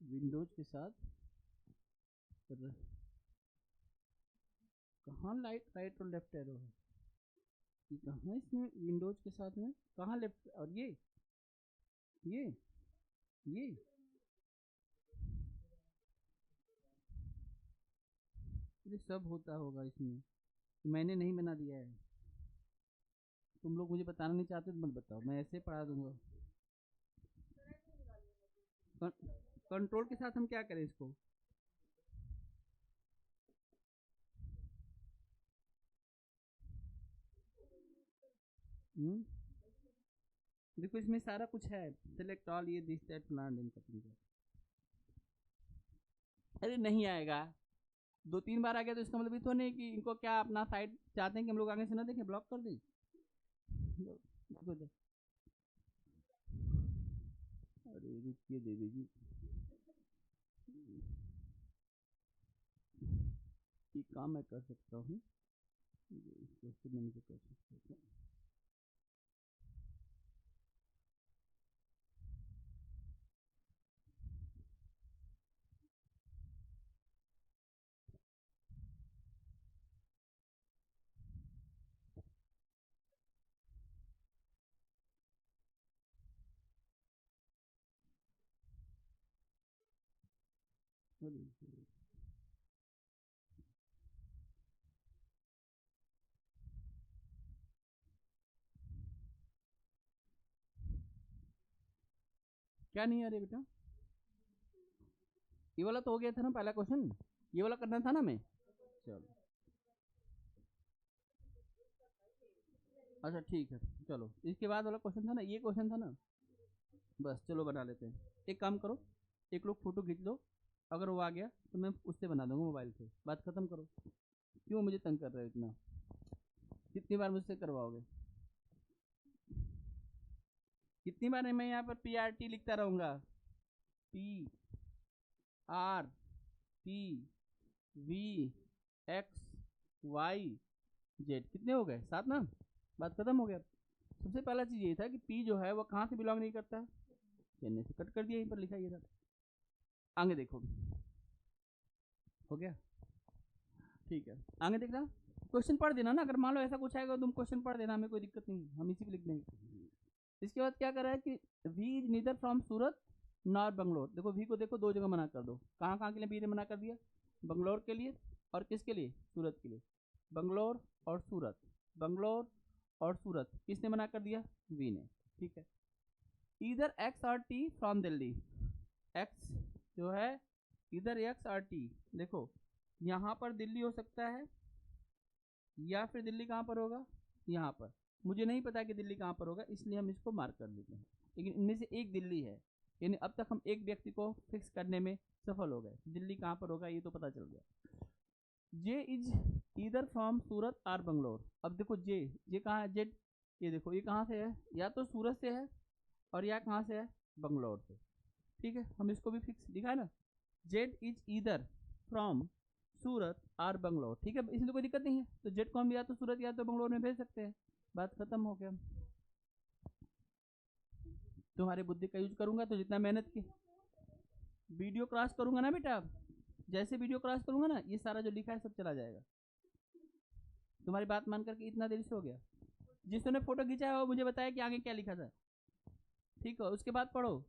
विंडोज के साथ कहाँ लाइट राइट और लेफ्ट एरो है? ये कहाँ इसमें विंडोज के साथ में कहाँ लेफ्ट? और ये ये ये सब होता होगा इसमें, मैंने नहीं बना दिया है। तुम लोग मुझे बताना नहीं चाहते तो मत बताओ, मैं ऐसे पढ़ा दूंगा। कंट्रोल के साथ हम क्या करें इसको? हम्म देखो इसमें सारा कुछ है, सेलेक्ट ऑल, ये this that plan and cutting. अरे नहीं आएगा, दो तीन बार आ गया तो इसका मतलब ये तो नहीं कि इनको क्या अपना साइड चाहते हैं कि हम लोग आगे से ना देखें, ब्लॉक कर दें। अरे रुकिए देवी जी, ये काम मैं कर सकता हूँ, इसको मैंने कर सकता हूँ। क्या नहीं आ रही बेटा? ये वाला तो हो गया था ना पहला क्वेश्चन, ये वाला करना था ना मैं। चलो अच्छा ठीक है, चलो इसके बाद वाला क्वेश्चन था ना, ये क्वेश्चन था ना। बस चलो बना लेते हैं। एक काम करो, एक लोग फोटो खींच लो अगर वो आ गया तो मैं उससे बना दूंगा मोबाइल से, बात खत्म करो। क्यों मुझे तंग कर रहे हो इतना? कितनी बार मुझसे करवाओगे? कितनी बार मैं यहाँ पर PRT लिखता रहूंगा? PRTVXYZ, कितने हो गए? 7 ना, बात खत्म हो गया। सबसे पहला चीज ये था कि P जो है वो कहाँ से बिलोंग नहीं करता है? चेन्नई से। कट कर दिया, यहीं पर लिखा ये था। आगे देखो, हो गया? ठीक है, आगे देखना, क्वेश्चन पढ़ देना ना, अगर मान लो ऐसा कुछ आएगा तुम क्वेश्चन पढ़ देना, हमें कोई दिक्कत नहीं, हम इसी पे लिख देंगे। इसके बाद क्या कर रहा है कि V is neither from Surat nor Bangalore. देखो वी को देखो दो जगह मना कर दो, कहाँ कहाँ के लिए वी ने मना कर दिया? बंगलोर के लिए, और किसके लिए? सूरत के लिए। बंगलोर और सूरत, बंगलोर और सूरत, किसने मना कर दिया? वी ने। ठीक है, इधर एक्स और टी फ्रॉम दिल्ली। एक्स जो है इधर एक्स और टी, देखो यहाँ पर दिल्ली हो सकता है, या फिर दिल्ली कहाँ पर होगा? यहाँ पर। मुझे नहीं पता कि दिल्ली कहाँ पर होगा, इसलिए हम इसको मार्क कर देते हैं, लेकिन इनमें से एक दिल्ली है, यानी अब तक हम एक व्यक्ति को फिक्स करने में सफल हो गए। दिल्ली कहाँ पर होगा ये तो पता चल गया। जे इज इधर फ्रॉम सूरत और बंगलोर। अब देखो जे कहाँ है? जेड, ये देखो ये कहाँ से है? या तो सूरत से है और या कहाँ से है? बंगलोर से। ठीक है, हम इसको भी फिक्स लिखा है ना, जेड इज इधर फ्रॉम सूरत और बंगलोर। ठीक है, इसमें कोई दिक्कत नहीं है, तो जेड को हम या तो सूरत या तो बंगलोर में भेज सकते हैं, बात खत्म हो गया। तुम्हारी बुद्धि का यूज करूंगा तो जितना मेहनत की, वीडियो क्रॉस करूंगा ना बेटा, जैसे वीडियो क्रॉस करूंगा ना, ये सारा जो लिखा है सब चला जाएगा। तुम्हारी बात मान करके इतना देरी से हो गया। जिसने फोटो खींचा है वो मुझे बताया कि आगे क्या लिखा था। ठीक है, उसके बाद पढ़ो,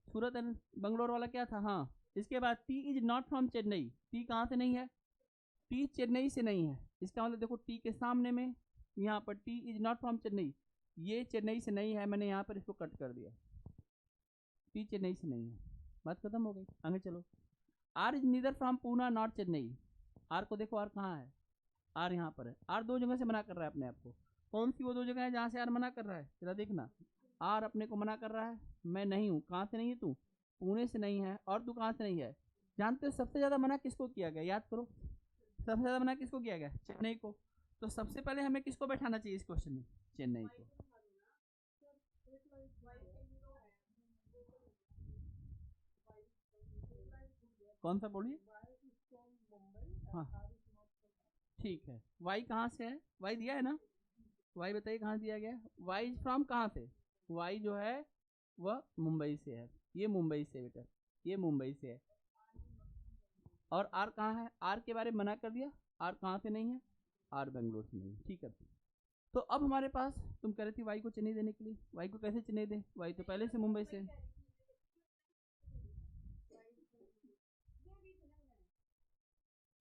सूरत एंड बंगलोर वाला क्या था? हाँ, इसके बाद T is not from Chennai. T कहाँ से नहीं है? टी चेन्नई से नहीं है। इसका मतलब देखो टी के सामने में यहाँ पर T is not from Chennai, ये चेन्नई से नहीं है, मैंने यहाँ पर इसको कट कर दिया, टी चेन्नई से नहीं है, बात खत्म हो गई। आगे चलो, R is neither from Poona not Chennai. R को देखो, आर कहाँ है? आर यहाँ पर है। आर दो जगह से मना कर रहा है अपने आप को, कौन सी वो दो जगह है जहाँ से आर मना कर रहा है? जरा देखना, आर अपने को मना कर रहा है, मैं नहीं हूँ। कहाँ से नहीं है तू? पुणे से नहीं है। और तू कहाँ से नहीं है? जानते हो सबसे ज्यादा मना किसको किया गया? याद करो, सबसे ज्यादा मना किसको किया गया? चेन्नई को। तो सबसे पहले हमें किसको बैठाना चाहिए इस क्वेश्चन में? चेन्नई को। कौन सा बोलिए? हाँ, ठीक है, वाई कहाँ से है? वाई दिया है ना, वाई बताइए कहाँ दिया गया? वाई इज फ्रॉम कहाँ से? वाई जो है वह मुंबई से है, ये मुंबई से बेटा, ये मुंबई से है। और आर कहाँ है? आर के बारे में मना कर दिया, आर कहाँ से नहीं है? आर बेंगलोर से नहीं। ठीक है, तो अब हमारे पास, तुम कह रहे थी वाई को चेन्नई देने के लिए, वाई को कैसे चेन्नई दें? वाई तो पहले से मुंबई से।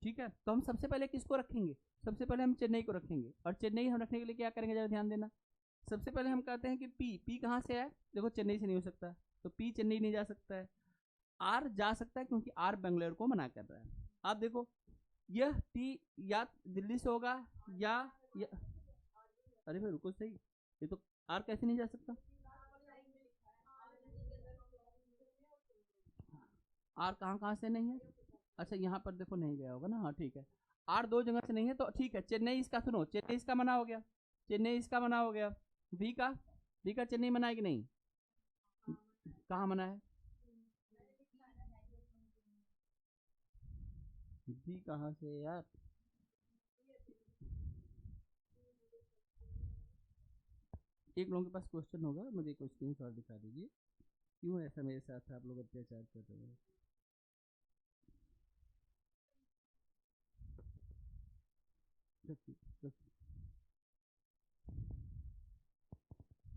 ठीक है, तो हम सबसे पहले किसको रखेंगे? सबसे पहले हम चेन्नई को रखेंगे, और चेन्नई हम रखने के लिए क्या करेंगे जरा ध्यान देना। सबसे पहले हम कहते हैं कि पी कहाँ से है? देखो चेन्नई से नहीं हो सकता, तो पी चेन्नई नहीं जा सकता है। आर जा सकता है क्योंकि आर बेंगलोर को मना कर रहा है। आप देखो, यह टी या दिल्ली से होगा या अरे भाई रुको सही, ये तो आर कैसे नहीं जा सकता? आर कहाँ कहाँ से नहीं है? अच्छा यहाँ पर देखो नहीं गया होगा ना, हाँ ठीक है। आर दो जगह से नहीं है, तो ठीक है, चेन्नई इसका सुनो, चेन्नई इसका मना हो गया, चेन्नई इसका मना हो गया। वी का, वी का चेन्नई मना है कि नहीं? कहाँ मना है? वी कहाँ से यार? एक लोगों के पास क्वेश्चन होगा, मुझे कोई स्क्रीन शॉट दिखा दीजिए, क्यों ऐसा मेरे साथ आप लोग अत्याचार कर रहे हैं?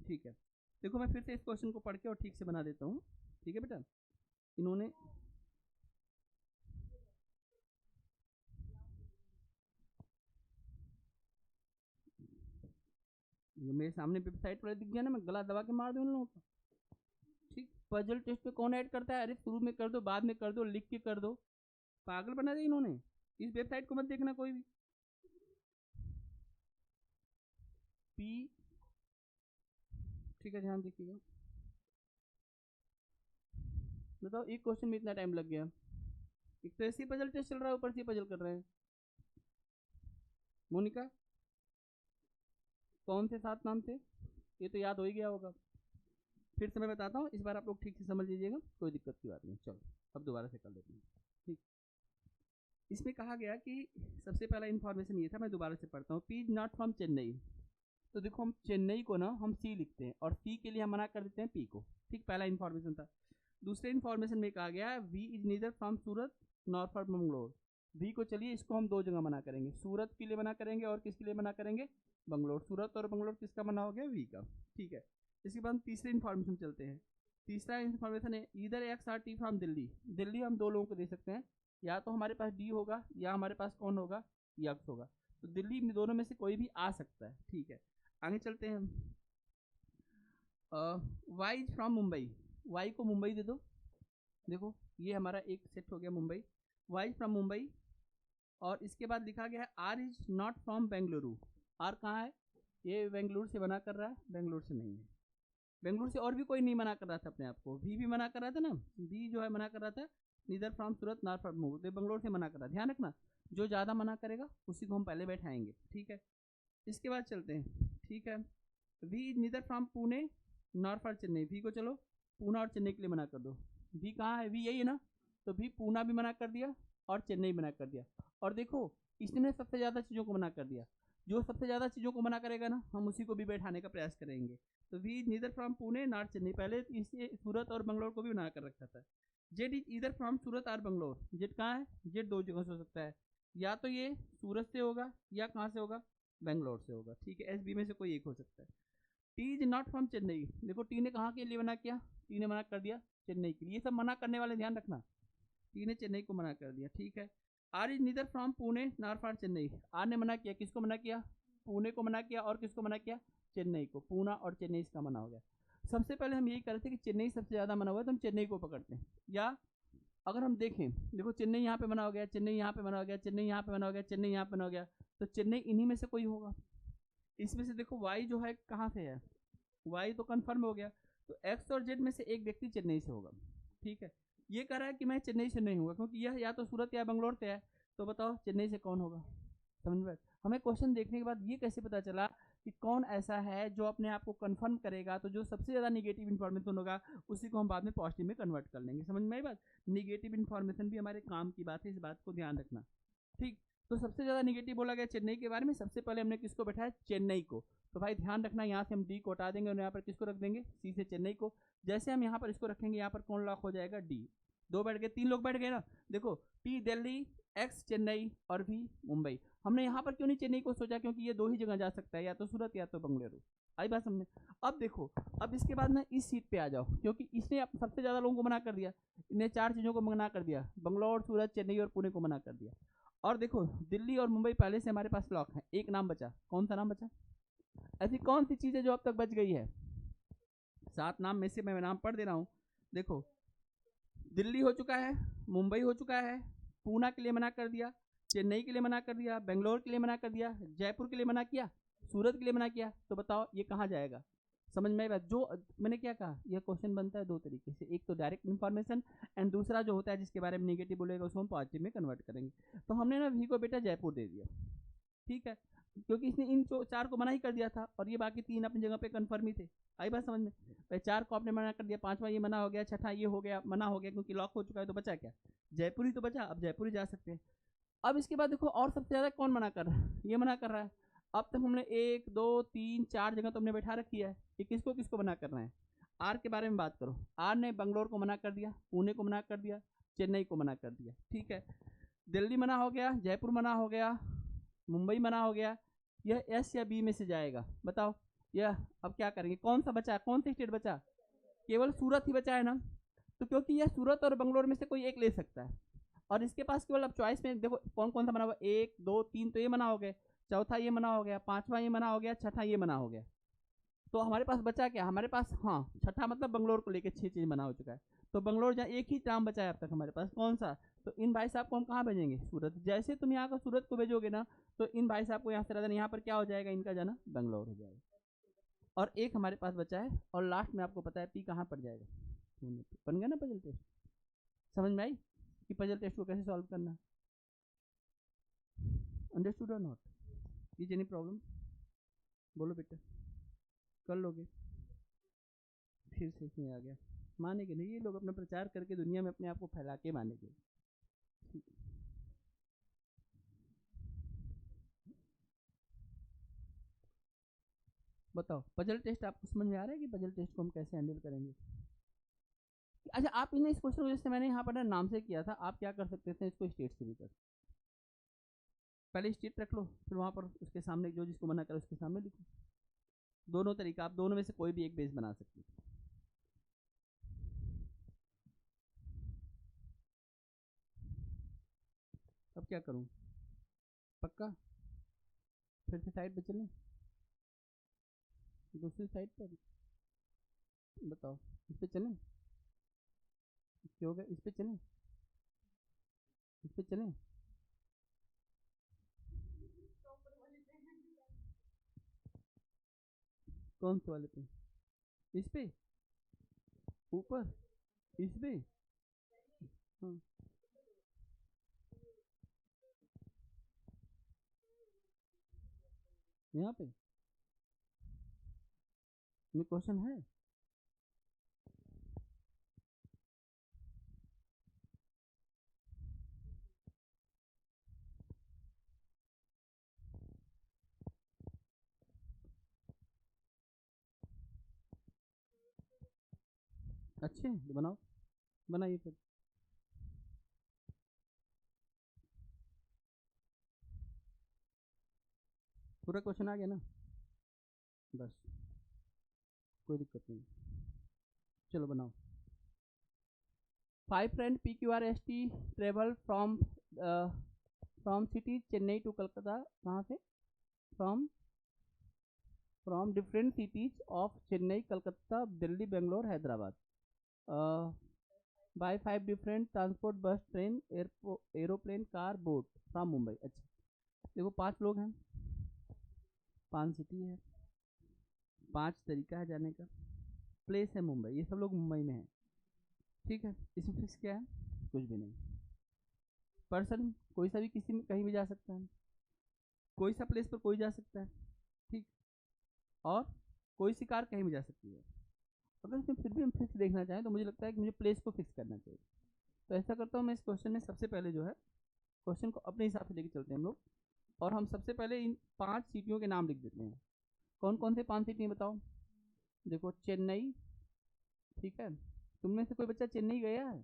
ठीक है, देखो मैं फिर से इस क्वेश्चन को पढ़ के और ठीक से बना देता हूँ। ठीक है बेटा, इन्होंने मेरे सामने वेबसाइट पर दिख गया ना, मैं गला दबा के मार दूँ उन लोगों को। ठीक, पजल टेस्ट पे कौन ऐड करता है? अरे शुरू में कर दो, बाद में कर दो, लिख के कर दो, पागल बना दिया इन्होंने। इस वेबसाइट को मत देखना कोई भी। पी, ठीक है ध्यान देखिएगा, बताओ एक क्वेश्चन में इतना टाइम लग गया। एक तो ऐसे पजल टेस्ट चल रहा है, ऊपर से पजल कर रहे हैं। मोनिका कौन से 7 नाम थे, ये तो याद हो ही गया होगा। फिर से मैं बताता हूँ, इस बार आप लोग ठीक से समझ लीजिएगा, कोई दिक्कत की बात नहीं। चलो अब दोबारा से कर लेते हैं। ठीक, इसमें कहा गया कि सबसे पहला इन्फॉर्मेशन ये था, मैं दोबारा से पढ़ता हूँ। P is not from Chennai. तो देखो हम चेन्नई को ना हम सी लिखते हैं और सी के लिए हम मना कर देते हैं पी को। ठीक, पहला इन्फॉर्मेशन था। दूसरे इन्फॉर्मेशन में कहा गया V is neither from Surat nor from Bangalore. V को चलिए इसको हम 2 जगह मना करेंगे, सूरत के लिए मना करेंगे और किसके लिए मना करेंगे, बंगलोर। सूरत और बंगलोर किसका मना हो गया, वी का। ठीक है, इसके बाद तीसरे इन्फॉर्मेशन चलते हैं। तीसरा इन्फॉर्मेशन है इधर x R T from Delhi. Delhi हम 2 लोगों को दे सकते हैं, या तो हमारे पास डी होगा या हमारे पास कौन होगा, यक्स होगा। तो दिल्ली में दोनों में से कोई भी आ सकता है। ठीक है, आगे चलते हैं। Y is from Mumbai. Y को मुंबई दे दो। देखो ये हमारा एक सेट हो गया मुंबई, वाई फ्रॉम मुंबई। और इसके बाद लिखा गया है R is not from Bengaluru. R कहाँ है, ये बेंगलुरु से मना कर रहा है, बेंगलुरु से नहीं है। बेंगलुरु से और भी कोई नहीं मना कर रहा था अपने आप को, भी मना कर रहा था ना, बी जो है मना कर रहा था neither from Surat not from Mumbai, तो बेंगलुरु से मना कर रहा है। ध्यान रखना, जो ज़्यादा मना करेगा उसी को हम पहले बैठाएंगे। ठीक है, इसके बाद चलते हैं। ठीक है, V is neither from Pune nor from Chennai. V को चलो पूना और चेन्नई के लिए मना कर दो। वी कहाँ है, वी यही है ना, तो वी पूना भी मना कर दिया और चेन्नई मना कर दिया। और देखो इसने सबसे ज़्यादा चीज़ों को मना कर दिया, जो सबसे ज़्यादा चीज़ों को मना करेगा ना हम उसी को भी बैठाने का प्रयास करेंगे। तो V is neither from Pune not Chennai, पहले इसे सूरत और बंगलोर को भी मना कर रखा था। जेड इज इधर फ्रॉम सूरत और बंगलोर। जेड कहाँ है, जेड 2 जगह से हो सकता है, या तो ये सूरत से होगा या कहाँ से होगा, बेंगलोर से होगा। ठीक है, एस बी में से कोई एक हो सकता है। T is not from Chennai. देखो टी ने कहाँ के लिए मना किया, टी ने मना कर दिया चेन्नई के लिए। ये सब मना करने वाले ध्यान रखना, टी ने चेन्नई को मना कर दिया। ठीक है, R is neither from Pune nor from Chennai. R ने मना किया, किसको मना किया, पुणे को मना किया और किसको मना किया, चेन्नई को। पूना और चेन्नई इसका मना हो गया। सबसे पहले हम यही करते कि चेन्नई सबसे ज़्यादा मना हुआ है तो हम चेन्नई को पकड़ते हैं। या अगर हम देखें, देखो चेन्नई यहाँ पे मना हो गया, चेन्नई यहाँ पे मना हो गया, चेन्नई यहाँ पे मना हो गया, चेन्नई यहाँ पे मना हो गया, तो चेन्नई इन्हीं में से कोई होगा। इसमें से देखो वाई जो है कहाँ से है, वाई तो कन्फर्म हो गया, तो एक्स और जेड में से एक व्यक्ति चेन्नई से होगा। ठीक है, ये कह रहा है कि मैं चेन्नई से नहीं हूँ क्योंकि यह या तो सूरत या बंगलोर से है, तो बताओ चेन्नई से कौन होगा। समझ में, हमें क्वेश्चन देखने के बाद ये कैसे पता चला कि कौन ऐसा है जो अपने आप को कंफर्म करेगा, तो जो सबसे ज़्यादा निगेटिव इन्फॉर्मेशन होगा उसी को हम बाद में पॉजिटिव में कन्वर्ट कर लेंगे। समझ में आई बात, निगेटिव इन्फॉर्मेशन भी हमारे काम की बात है, इस बात को ध्यान रखना। ठीक, तो सबसे ज़्यादा निगेटिव बोला गया चेन्नई के बारे में, सबसे पहले हमने किसको बैठाया, चेन्नई को। तो भाई ध्यान रखना, यहाँ से हम डी को हटा देंगे और यहाँ पर किसको रख देंगे, सी से चेन्नई को। जैसे हम यहाँ पर इसको रखेंगे, यहाँ पर कौन लॉक हो जाएगा, डी। 2 बैठ गए, 3 लोग बैठ गए ना। देखो टी दिल्ली, एक्स चेन्नई और भी मुंबई। हमने यहाँ पर क्यों नहीं चेन्नई को सोचा, क्योंकि ये 2 ही जगह जा सकता है, या तो सूरत या तो बंगलुरु। आई बात समझे। अब देखो, अब इसके बाद ना इस सीट पे आ जाओ, क्योंकि इसने सबसे ज़्यादा लोगों को मना कर दिया, इन्हें 4 चीज़ों को मना कर दिया, बंगलौर, सूरत, चेन्नई और पुणे को मना कर दिया। और देखो दिल्ली और मुंबई पहले से हमारे पास लॉक है, एक नाम बचा, कौन सा नाम बचा, ऐसी कौन सी चीज़ है जो अब तक बच गई है। 7 नाम में से मैं नाम पढ़ दे रहा हूँ। देखो दिल्ली हो चुका है, मुंबई हो चुका है, पूना के लिए मना कर दिया, चेन्नई के लिए मना कर दिया, बेंगलोर के लिए मना कर दिया, जयपुर के लिए मना किया, सूरत के लिए मना किया। तो बताओ ये कहाँ जाएगा। समझ में आएगा, जो मैंने क्या कहा, यह क्वेश्चन बनता है 2 तरीके से, एक तो डायरेक्ट इन्फॉर्मेशन एंड दूसरा जो होता है जिसके बारे में नेगेटिव बोलेगा उसको हम पॉजिटिव में कन्वर्ट करेंगे। तो हमने ना वी को बेटा जयपुर दे दिया। ठीक है, क्योंकि इसने इन 4 को मना ही कर दिया था और ये बाकी 3 अपनी जगह पे कन्फर्म ही थे। आई बात समझ में, भाई 4 को आपने मना कर दिया, 5वां ये मना हो गया, 6ठा ये हो गया, मना हो गया, क्योंकि लॉक हो चुका है, तो बचा क्या, जयपुर ही तो बचा। अब जयपुर ही जा सकते हैं। अब इसके बाद देखो और सबसे ज़्यादा कौन मना कर रहा है, ये मना कर रहा है। अब तक हमने 1 2 3 4 जगह तो हमने बैठा रखी है, ये किसको किसको मना कर रहे हैं। आर के बारे में बात करो, आर ने बंगलोर को मना कर दिया, पुणे को मना कर दिया, चेन्नई को मना कर दिया। ठीक है, दिल्ली मना हो गया, जयपुर मना हो गया, मुंबई मना हो गया। यह एस या बी में से जाएगा, बताओ यह अब क्या करेंगे, कौन सा बचा, कौन सा स्टेट बचा, केवल सूरत ही बचा है ना। तो क्योंकि यह सूरत और बंगलोर में से कोई एक ले सकता है और इसके पास केवल अब चॉइस में देखो कौन कौन सा मना हुआ, 1 2 3 तो ये मना हो गए, चौथा ये मना हो गया, 5वां ये मना हो गया, 6ठा ये मना हो गया। तो हमारे पास बचा क्या, हमारे पास हाँ 6ठा मतलब बंगलोर को लेकर 6 चीज़ मना हो चुका है। तो बंगलोर जहाँ एक ही नाम बचा है अब तक हमारे पास, कौन सा, तो इन भाई साहब को हम कहाँ भेजेंगे, सूरत। जैसे तुम यहाँ का सूरत को भेजोगे ना तो इन भाई साहब को यहाँ से रहना, यहाँ पर क्या हो जाएगा, इनका जाना बंगलोर हो जाएगा। और एक हमारे पास बचा है और लास्ट में आपको पता है पी कहाँ पर जाएगा, बन गया ना पजल टेस्ट। समझ में आई, कि पजल टेस्ट को कैसे सॉल्व करना है। अंडरस्टूड और नॉट? Is any problem? बोलो बेटा, कर लोगे? फिर से इसमें आ गया, मानेंगे नहीं ये लोग, अपना प्रचार करके दुनिया में अपने आप को फैला के मानेंगे। बताओ पजल टेस्ट आपको समझ में आ रहा है कि पजल टेस्ट को हम कैसे हैंडल करेंगे? अच्छा, आप इन्हें इस क्वेश्चन को जैसे मैंने यहाँ पर नाम से किया था, आप क्या कर सकते थे, इसको स्टेट से भी कर, पहले स्टेट रख लो, फिर वहाँ पर उसके सामने जो जिसको मना करे उसके सामने लिखो। दोनों तरीका, आप दोनों में से कोई भी एक बेस बना सकते हो। अब क्या करूँ, पक्का फिर से साइड पे चलें, दूसरी साइड पर बताओ, इस पे चलें, क्या हो गया, इस पे चलें, इस पे चलें, कौन से वाले पे, इस पे, ऊपर, इस पे, हाँ यहाँ पे ये क्वेश्चन है। अच्छे बनाओ, बनाइए फिर। पूरा क्वेश्चन आ गया ना? बस कोई दिक्कत नहीं, चलो बनाओ। 5 friend PQRST travel from city Chennai to Calcutta, कहाँ से, from different cities of Chennai, Calcutta, Delhi, Bangalore, Hyderabad, by 5 different transport, bus, train, aeroplane, car, boat, from Mumbai. अच्छा देखो 5 लोग हैं, 5 सिटी है, 5 तरीका है जाने का, प्लेस है मुंबई, ये सब लोग मुंबई में हैं, ठीक है। इसमें फिक्स क्या है, कुछ भी नहीं। पर्सन कोई सा भी किसी में कहीं भी जा सकता है, कोई सा प्लेस पर कोई जा सकता है, ठीक, और कोई सी कार कहीं भी जा सकती है। अगर इसमें फिर भी हम फिक्स देखना चाहें तो मुझे लगता है कि मुझे प्लेस को फिक्स करना चाहिए। तो ऐसा करता हूँ मैं, इस क्वेश्चन में सबसे पहले जो है क्वेश्चन को अपने हिसाब से लेके चलते हैं हम लोग, और हम सबसे पहले इन 5 सिटियों के नाम लिख देते हैं। कौन कौन से 5 सिटी बताओ? देखो चेन्नई, ठीक है, तुम में से कोई बच्चा चेन्नई गया है?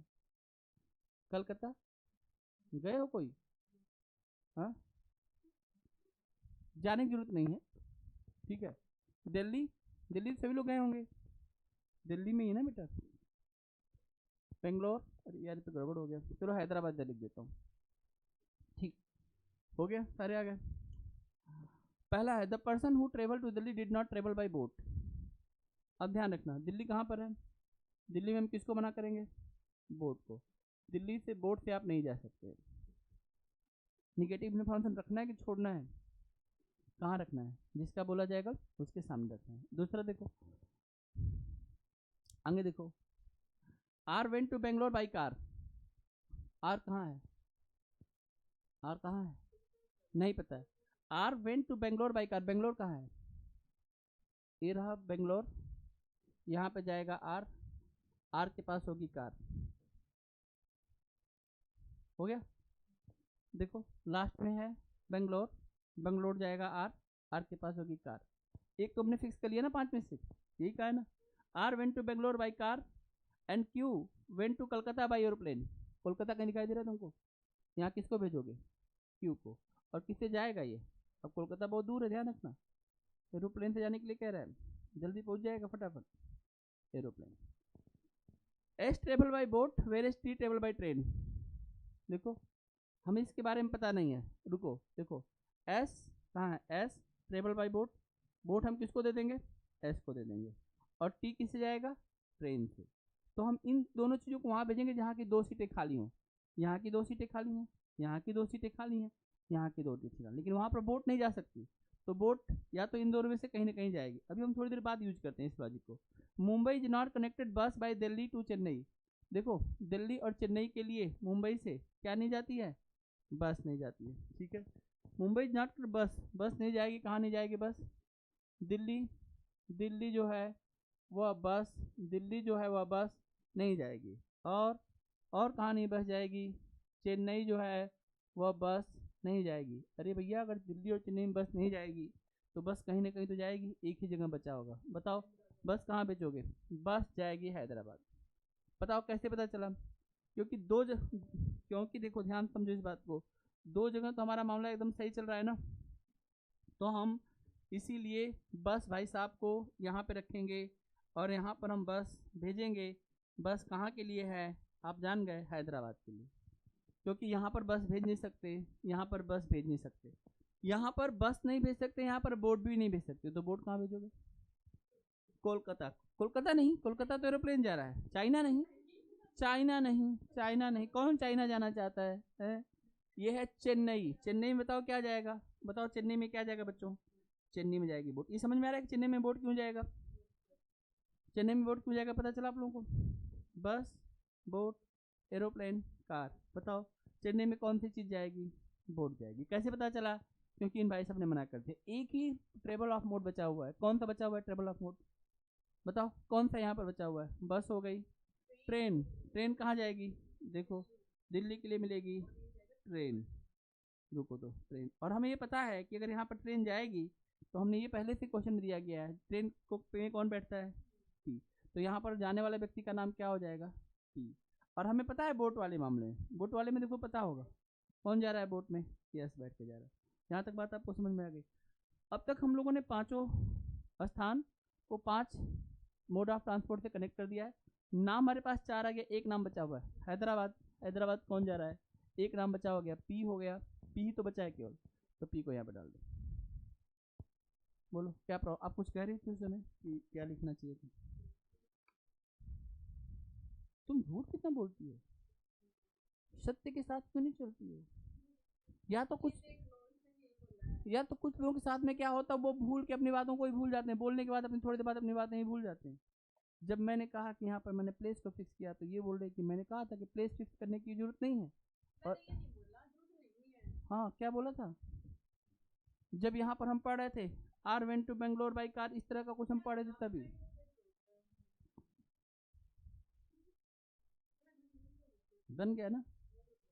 कलकत्ता गए हो कोई? हाँ, जाने की जरूरत नहीं है, ठीक है। दिल्ली, दिल्ली सभी लोग गए होंगे, दिल्ली में ही ना बेटा। बेंगलोर, अरे यार तो गड़बड़ हो गया, चलो हैदराबाद लिख देता हूँ, ठीक हो गया, सारे आ गए। पहला है the person who travel to Delhi did not travel by boat. अब ध्यान रखना, दिल्ली कहाँ पर है, दिल्ली में हम किसको मना करेंगे, बोट को, दिल्ली से बोट से आप नहीं जा सकते। निगेटिव इन्फॉर्मेशन रखना है कि छोड़ना है, कहाँ रखना है, जिसका बोला जाएगा उसके सामने रखना है। दूसरा देखो, आगे देखो, R went to Bangalore by car, R कहाँ है, आर कहाँ है, नहीं पता है। R went to Bangalore by car, Bangalore कहाँ है, ये रहा बेंगलोर, यहाँ पे जाएगा आर, आर के पास होगी कार, हो गया। देखो लास्ट में है बेंगलोर, बेंगलोर जाएगा आर, आर के पास होगी कार। एक तो हमने फिक्स कर लिया ना 5 में से, यही कहा है ना, R went to Bangalore by car and Q went to Calcutta by aeroplane. Kolkata कहीं दिखाई दे रहा है तुमको, यहाँ किसको भेजोगे, क्यू को, और किससे जाएगा ये, अब कोलकाता बहुत दूर है, ध्यान रखना, एरोप्लेन से जाने के लिए कह रहा है, जल्दी पहुंच जाएगा फटाफट, aeroplane. S travel by boat where S T travel by train. देखो हमें इसके बारे में पता नहीं है, रुको देखो, एस कहाँ है, S travel by boat, boat हम किसको दे देंगे, एस को दे देंगे, और टी किससे जाएगा, ट्रेन से। तो हम इन दोनों चीज़ों को वहाँ भेजेंगे जहाँ की 2 सीटें खाली हों, यहाँ की 2 सीटें खाली हैं, यहाँ की 2 सीटें खाली हैं, यहाँ की 2 सीटें खाली, लेकिन वहाँ पर बोट नहीं जा सकती, तो बोट या तो इन दोनों में से कहीं ना कहीं जाएगी। अभी हम थोड़ी देर बाद यूज करते हैं इस लॉजिक को। मुंबई इज नॉट कनेक्टेड बस बाय दिल्ली टू चेन्नई, देखो दिल्ली और चेन्नई के लिए मुंबई से क्या नहीं जाती है, बस नहीं जाती है, ठीक है। मुंबई नॉट बस, बस नहीं जाएगी, कहाँ नहीं जाएगी बस, दिल्ली, दिल्ली जो है वह बस, दिल्ली जो है वह बस नहीं जाएगी। और कहाँ नहीं बस जाएगी, चेन्नई जो है वह बस नहीं जाएगी। अरे भैया अगर दिल्ली और चेन्नई में बस नहीं जाएगी तो बस कहीं ना कहीं तो जाएगी, एक ही जगह बचा होगा, बताओ बस कहाँ बेचोगे, बस जाएगी हैदराबाद। बताओ कैसे पता चला, क्योंकि क्योंकि देखो ध्यान समझो इस बात को, दो जगह तो हमारा मामला एकदम सही चल रहा है ना, तो हम इसीलिए बस भाई साहब को यहाँ पे रखेंगे और यहाँ पर हम बस भेजेंगे। बस कहाँ के लिए है, आप जान गए, हैदराबाद के लिए, क्योंकि यहाँ पर बस भेज नहीं सकते, यहाँ पर बस भेज नहीं सकते, यहाँ पर बस नहीं भेज सकते, यहाँ पर बोट भी नहीं भेज सकते, तो बोट कहाँ भेजोगे, कोलकाता, कोलकाता नहीं, कोलकाता तो एरोप्लेन जा रहा है, चाइना नहीं, चाइना नहीं, चाइना नहीं, कौन चाइना जाना चाहता है? ये है चेन्नई, चेन्नई में बताओ क्या जाएगा, बताओ चेन्नई में क्या जाएगा बच्चों, चेन्नई में जाएगी बोट। ये समझ में आ रहा है कि चेन्नई में बोट क्यों जाएगा, चेन्नई में बोट क्यों जाएगा, पता चला आप लोगों को, बस, बोट, एरोप्लेन, कार, बताओ चेन्नई में कौन सी चीज़ जाएगी, बोट जाएगी। कैसे पता चला, क्योंकि इन भाई साहब ने मना कर दिया। एक ही ट्रेवल ऑफ मोड बचा हुआ है, कौन सा बचा हुआ है ट्रेवल ऑफ मोड, बताओ कौन सा यहाँ पर बचा हुआ है, बस हो गई, ट्रेन, ट्रेन कहाँ जाएगी, देखो दिल्ली के लिए मिलेगी ट्रेन, रुको तो ट्रेन, और हमें ये पता है कि अगर यहाँ पर ट्रेन जाएगी तो हमने ये पहले से क्वेश्चन दिया गया है, ट्रेन को पे कौन बैठता है, टी, तो यहाँ पर जाने वाले व्यक्ति का नाम क्या हो जाएगा, टी। और हमें पता है बोट वाले मामले में, बोट वाले में देखो पता होगा कौन जा रहा है बोट में, यस बैठ के जा रहा है। यहाँ तक बात आपको समझ में आ गई। अब तक हम लोगों ने पांचों स्थान को 5 मोड ऑफ ट्रांसपोर्ट से कनेक्ट कर दिया है। नाम हमारे पास 4 आ गया, एक नाम बचा हुआ है हैदराबाद, हैदराबाद कौन जा रहा है, एक नाम बचा हो गया, पी हो गया, पी तो बचा है केवल, तो पी को यहाँ पे डाल दो। बोलो क्या प्रॉब्लम, आप कुछ कह रही थी उस समय कि क्या लिखना चाहिए था, तुम झूठ कितना बोलती हो, सत्य के साथ क्यों नहीं चलती हो, या तो कुछ लोगों के साथ में क्या होता है, वो भूल के अपनी बातों को ही भूल जाते हैं, बोलने के बाद अपनी थोड़ी देर बाद अपनी बातें ही भूल जाते हैं। जब मैंने कहा कि यहाँ पर मैंने प्लेस को फिक्स किया तो ये बोल रहे कि मैंने कहा था कि प्लेस फिक्स करने की जरूरत नहीं है, और हाँ क्या बोला था, जब यहाँ पर हम पढ़ रहे थे R went to Bangalore by car, इस तरह का कुछ हम पढ़े थे तभी, बन गया ना,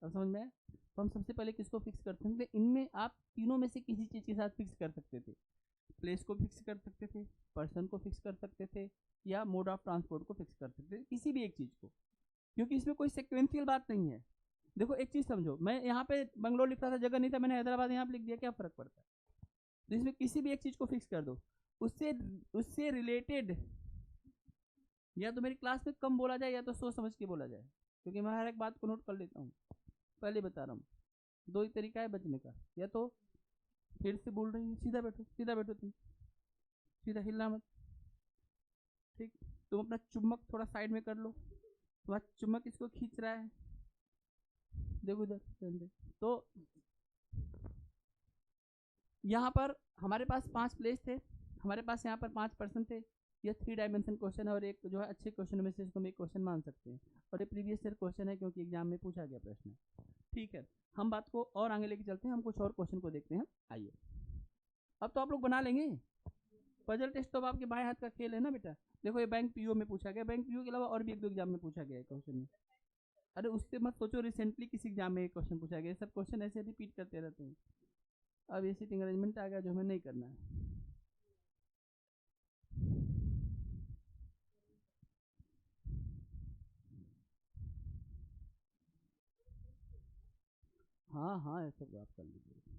अब समझ में आया। तो हम सबसे पहले किसको फिक्स कर सकते थे, इनमें आप तीनों में से किसी चीज़ के साथ फिक्स कर सकते थे, प्लेस को फिक्स कर सकते थे, पर्सन को फिक्स कर सकते थे, या मोड ऑफ ट्रांसपोर्ट को फिक्स कर सकते थे, किसी भी एक चीज़ को, क्योंकि इसमें कोई सिक्वेंशियल बात नहीं है। देखो एक चीज़ समझो, मैं यहाँ पे बंगलोर लिख रहा था, जगह नहीं था, मैंने हैदराबाद यहाँ पे लिख दिया, क्या फ़र्क पड़ता है, तो इसमें किसी भी एक चीज़ को फिक्स कर दो, उससे उससे रिलेटेड या तो मेरी क्लास में कम बोला जाए या तो सोच समझ के बोला जाए, क्योंकि मैं हर एक बात को नोट कर लेता हूँ, पहले बता रहा हूँ, दो ही तरीका है बचने का, या तो फिर से बोल रही है, सीधा बैठो, सीधा बैठो, तुम सीधा हिलना मत, ठीक, तुम अपना चुम्बक थोड़ा साइड में कर लो, तुम्हारा चुम्बक इसको खींच रहा है, देखो इधर, तो यहाँ पर हमारे पास 5 प्लेस थे, हमारे पास यहाँ पर 5 पर्सन थे, यह 3 डायमेंशन क्वेश्चन है, और एक जो है अच्छे क्वेश्चन में से इसको हम एक क्वेश्चन मान सकते हैं, और ये प्रीवियस ईयर क्वेश्चन है क्योंकि एग्जाम में पूछा गया प्रश्न, ठीक है। हम बात को और आगे लेके चलते हैं, हम कुछ और क्वेश्चन को देखते हैं, आइए। अब तो आप लोग बना लेंगे, पजल टेस्ट तो आपके बाएं हाथ का खेल है ना बेटा, देखो ये बैंक पीओ में पूछा गया, बैंक पीओ के अलावा और भी 1-2 एग्जाम में पूछा गया है क्वेश्चन में, अरे उससे मत सोचो, रिसेंटली किसी एग्जाम में एक क्वेश्चन पूछा गया, सब क्वेश्चन ऐसे रिपीट करते रहते हैं। अब ये सीटिंग अरेंजमेंट आ गया जो हमें नहीं करना है, हाँ हाँ ऐसा बात कर लीजिए।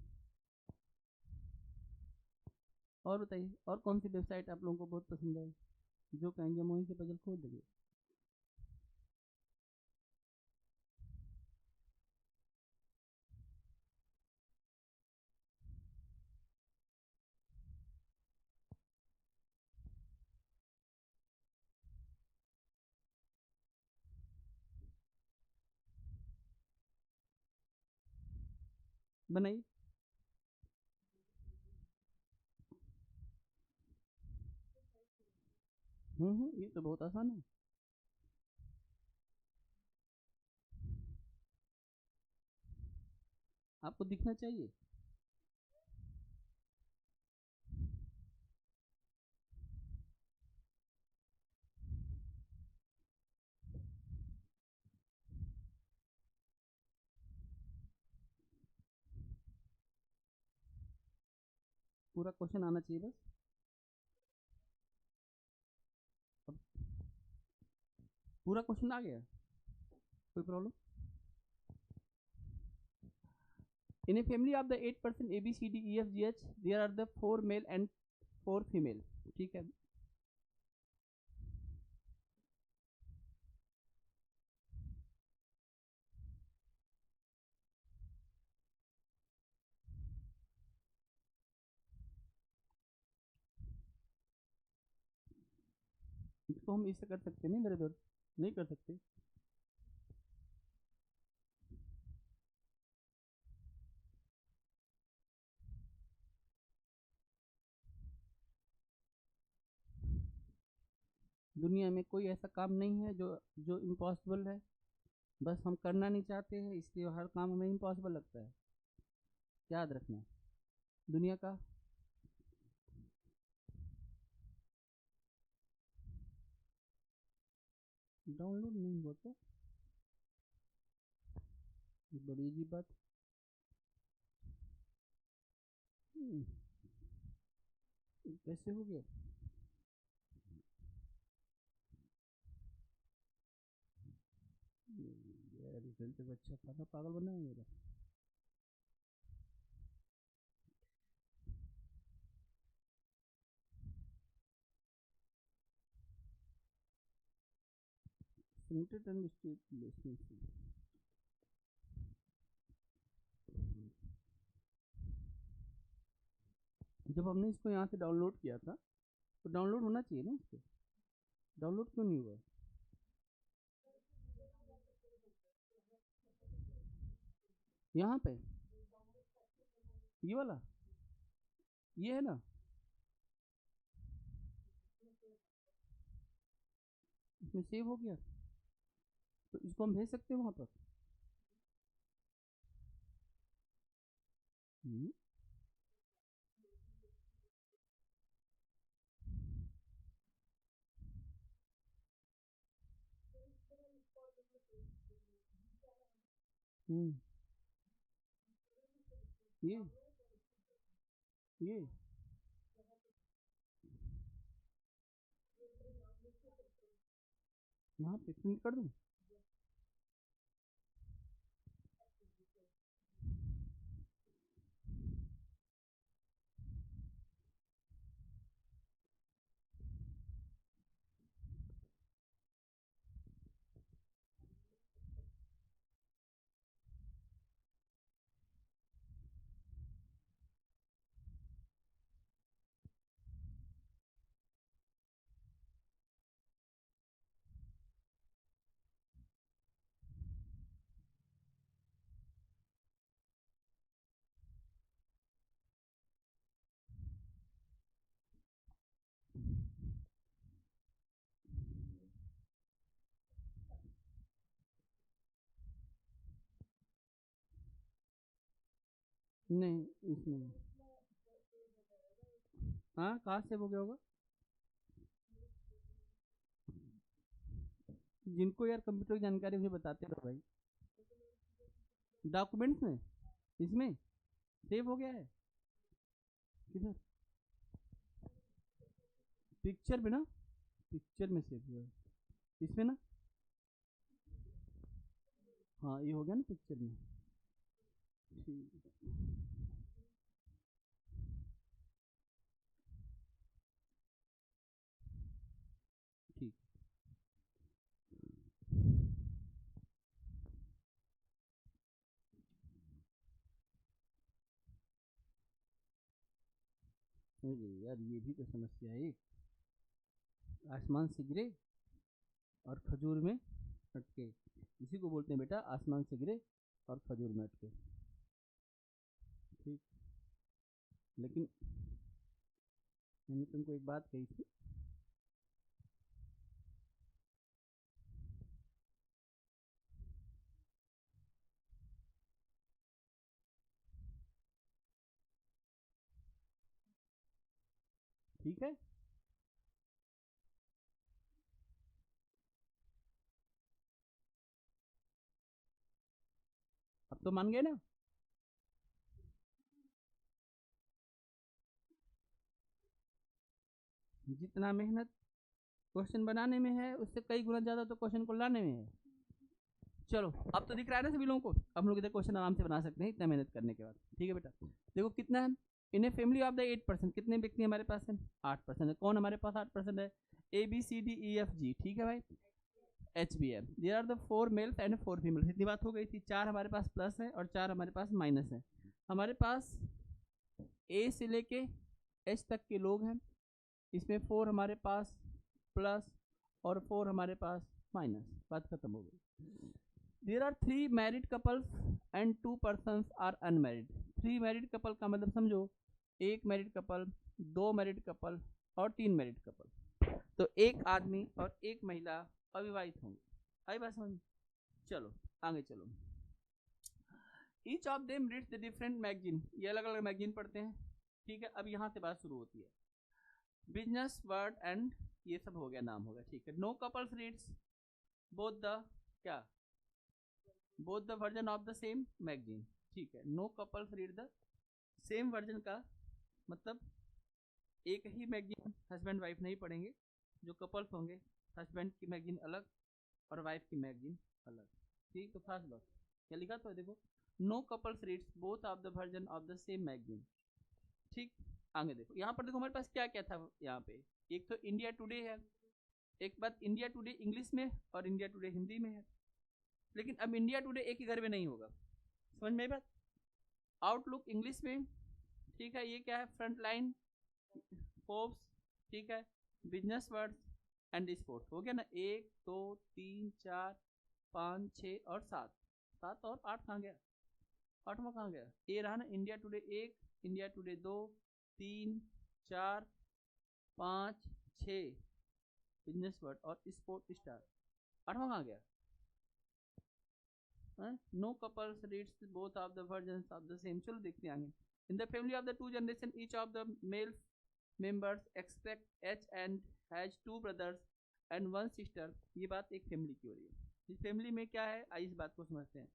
और बताइए, और कौन सी वेबसाइट आप लोगों को बहुत पसंद है, जो कहेंगे हम वहीं से पजल खोल देंगे। बनाइए, ये तो बहुत आसान है। आपको दिखना चाहिए। पूरा क्वेश्चन आना चाहिए बस। अब पूरा क्वेश्चन आ गया, कोई problem? In a family of the 8% A B C D E F G H, there are the 4 male and 4 female। ठीक है, इसको हम इससे कर सकते नहीं, इधर उधर नहीं कर सकते। दुनिया में कोई ऐसा काम नहीं है जो जो इम्पॉसिबल है, बस हम करना नहीं चाहते हैं, इसलिए हर काम हमें इम्पॉसिबल लगता है। याद रखना दुनिया का। डाउनलोड नहीं होता, बड़ी अजीब बात। कैसे हो गया? यार रिजल्ट तो अच्छा खासा पागल बना है मेरा। Centered and state relationship। जब हमने इसको यहाँ से डाउनलोड किया था तो डाउनलोड होना चाहिए ना इसको, डाउनलोड क्यों नहीं हुआ? यहाँ पे ये वाला, ये है ना, इसमें सेव हो गया, तो इसको हम भेज सकते हैं वहाँ पर। हम्म, हम्म, ये यहाँ पे प्रिंट कर दूँ? नहीं इसमें, हाँ कहाँ सेव हो गया होगा? जिनको यार कंप्यूटर की जानकारी मुझे बताते रहो भाई। डॉक्यूमेंट्स में, इसमें सेव हो गया है किधर? पिक्चर में ना, पिक्चर में सेव हुआ है इसमें ना। हाँ ये हो गया ना पिक्चर में। ठीक, ठीक। अरे यार ये भी तो समस्या है, आसमान से गिरे और खजूर में अटके, इसी को बोलते हैं बेटा आसमान से गिरे और खजूर में अटके। ठीक, लेकिन मैंने तुमको एक बात कही थी, ठीक है। अब तो मान गए ना। जितना मेहनत क्वेश्चन बनाने में है उससे कई गुना ज्यादा तो क्वेश्चन को लाने में है। चलो अब तो दिख रहा है ना सभी लोगों को, अब हम लोग इधर क्वेश्चन आराम से बना सकते हैं इतना मेहनत करने के बाद। ठीक है बेटा, देखो कितना है इन ए फैमिली ऑफ द 8%, कितने व्यक्ति हमारे पास है 8% है। कौन हमारे पास 8% है? ABCDEFG, ठीक है भाई, HBM। There are the 4 males and 4 females. इतनी बात हो गई थी। 4 हमारे पास प्लस है और 4 हमारे पास माइनस है। हमारे पास A से लेके H तक के लोग हैं, इसमें 4 हमारे पास प्लस और 4 हमारे पास माइनस, बात खत्म हो गई। There are 3 married couples and 2 persons are unmarried. 3 married couple का मतलब समझो, 1 मैरिड कपल, 2 मैरिड कपल और 3 मैरिड कपल। तो 1 आदमी और 1 महिला अविवाहित होंगे। आई बात समझ? चलो आगे चलो। Each of them reads the different magazine, ये अलग अलग मैगजीन पढ़ते हैं। ठीक है, अब यहाँ से बात शुरू होती है। बिजनेस, वर्ड एंड ये सब हो गया, नाम हो गया। ठीक है, no couples reads both the क्या, both the version of the same magazine. ठीक है, no couples read the same version का मतलब एक ही मैगजीन हस्बैंड वाइफ नहीं पढ़ेंगे। जो कपल्स होंगे हस्बैंड की मैगजीन अलग और वाइफ की मैगजीन अलग। ठीक, तो फास्ट लॉस क्या लिखा तो देखो, no couples reads both of the version of the same magazine. ठीक, आगे देखो, यहाँ पर देखो हमारे पास क्या क्या था। यहाँ पे एक तो इंडिया टुडे है, एक बात इंडिया टुडे इंग्लिश में और इंडिया टुडे हिंदी में है। लेकिन अब इंडिया टुडे एक ही घर में नहीं होगा, समझ में बात। आउटलुक इंग्लिश में, ठीक है, ये क्या है, फ्रंट लाइन, फोर्ब्स, ठीक है, बिजनेस वर्ड्स एंड स्पोर्ट्स। हो गया ना, 1 2 3 4 5 6 और 7, 7 और 8 कहाँ गया, 8वां कहाँ गया, ये रहा ना, India Today 1, India Today 2 3 4 5 6 Business World और स्पोर्ट स्टार, 8वां कहाँ गया। No couples reads both of the versions of the same. चलो देखते हैं आगे। In the family of the 2 generation each of the male members expect H and has 2 brothers and 1 sister. ये बात एक फैमिली की हो रही है। इस फैमिली में क्या है, आइए इस बात को समझते हैं।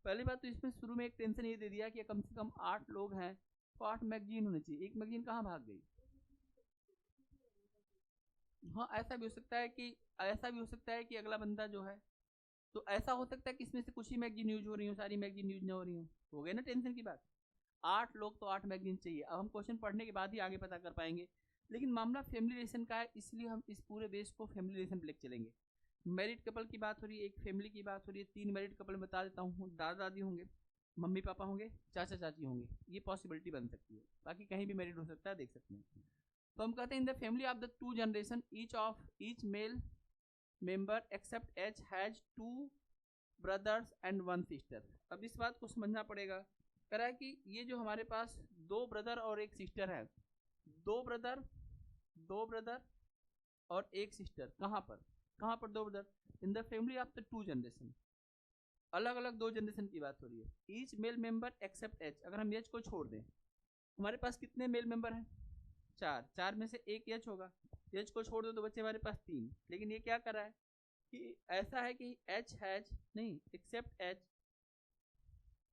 पहली बात तो इसमें शुरू में एक टेंशन ये दे दिया कि कम से कम 8 लोग हैं तो 8 मैगजीन होनी चाहिए। एक मैगजीन कहाँ भाग गई। हाँ, ऐसा भी हो सकता है कि अगला बंदा जो है, तो ऐसा हो सकता है कि इसमें से कुछ ही मैगजीन यूज हो रही हो, सारी मैगजीन यूज ना हो रही हो गए ना टेंशन की बात। 8 लोग तो 8 मैगजीन चाहिए। अब हम क्वेश्चन पढ़ने के बाद ही आगे पता कर पाएंगे। लेकिन मामला फैमिली रिलेशन का है, इसलिए हम इस पूरे बेस को फैमिली रिलेशन पे लेकर चलेंगे। मैरिड कपल की बात हो रही है, एक फैमिली की बात हो रही है। 3 मैरिड कपल बता देता हूँ, दादा दादी होंगे, मम्मी पापा होंगे, चाचा चाची होंगे, ये पॉसिबिलिटी बन सकती है। बाकी कहीं भी मैरिड हो सकता है, देख सकते हैं। तो हम कहते हैं in the family of the 2 generation each male member except H has 2 brothers and 1 sister. अब इस बात को समझना पड़ेगा। कह रहा है कि ये जो हमारे पास 2 ब्रदर और 1 सिस्टर है, 2 ब्रदर और 1 सिस्टर, कहाँ पर 2 brother, in the family of the 2 generation, अलग अलग 2 जनरेशन की बात हो रही है। Each male member except H, अगर हम एच को छोड़ दें, हमारे पास कितने मेल मेंबर हैं, 4 में से 1 एच होगा। एच को छोड़ दो तो बच्चे हमारे पास 3। लेकिन ये क्या कर रहा है कि ऐसा है कि एच हैज नहीं, except H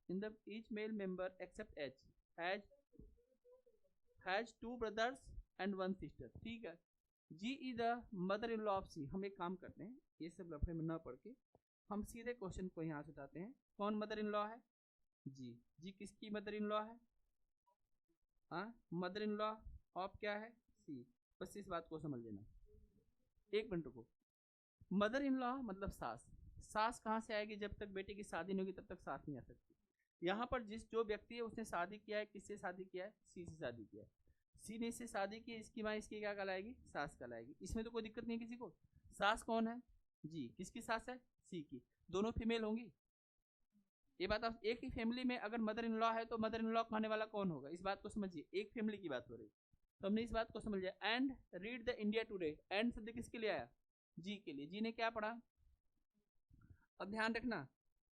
in the each male member except H has 2 brothers and 1 sister. ठीक है, G is the mother in law of C. हम एक काम करते हैं, ये सब लफड़े में ना पढ़ के हम सीधे क्वेश्चन को यहाँ से उठाते हैं। कौन मदर इन लॉ है, जी किसकी मदर इन लॉ है, मदर इन लॉ ऑफ क्या है, सी। बस इस बात को समझ लेना। एक मिनट रुको, मदर इन लॉ मतलब सास कहाँ से आएगी, जब तक बेटे की शादी नहीं होगी तब तक सास नहीं आ सकती। यहाँ पर जो व्यक्ति है उसने शादी किया है, किससे शादी किया है, सी से शादी किया है। सी ने इससे शादी की, इसकी माँ इसकी क्या कहलाएगी, सास कहलाएगी। इसमें तो कोई दिक्कत नहीं किसी को। सास कौन है, जी किसकी सास है, सी की। दोनों फीमेल होंगी। ये बात आप एक ही फैमिली में अगर मदर इन लॉ है तो मदर इन लॉ कहने वाला कौन होगा, इस बात को समझिए। एक फैमिली की बात हो रही, तो हमने इस बात को समझ लिया। And read the India today, and शब्द किसके लिए आया, जी के लिए। जी ने क्या पढ़ा, अब ध्यान रखना,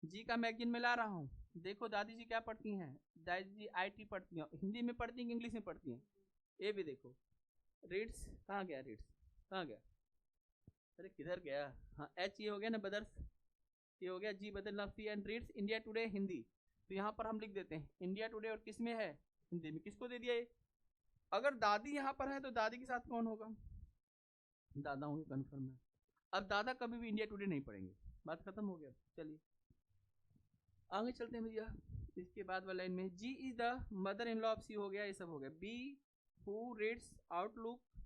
जी का मैगजीन में ला रहा हूँ। देखो दादी जी क्या पढ़ती हैं, दादी जी IT पढ़ती हैं, हिंदी में पढ़ती हैं इंग्लिश में पढ़ती हैं, ये भी देखो। रीड्स कहाँ गया, रीड्स कहाँ गया, अरे किधर गया, हाँ एच ये हो गया ना ब्रदर्स, ये हो गया जी बदल C and reads India Today Hindi. तो यहाँ पर हम लिख देते हैं इंडिया टुडे और किस में है, हिंदी में। किसको दे दिया ये, अगर दादी यहाँ पर है तो दादी के साथ कौन होगा, दादा होंगे, कन्फर्म है। अब दादा कभी भी इंडिया टुडे नहीं पढ़ेंगे, बात खत्म हो गया। चलिए आगे चलते हैं भैया। इसके बाद वाला लाइन में G is the mother in law of C हो गया, ये सब हो गया। B who reads Outlook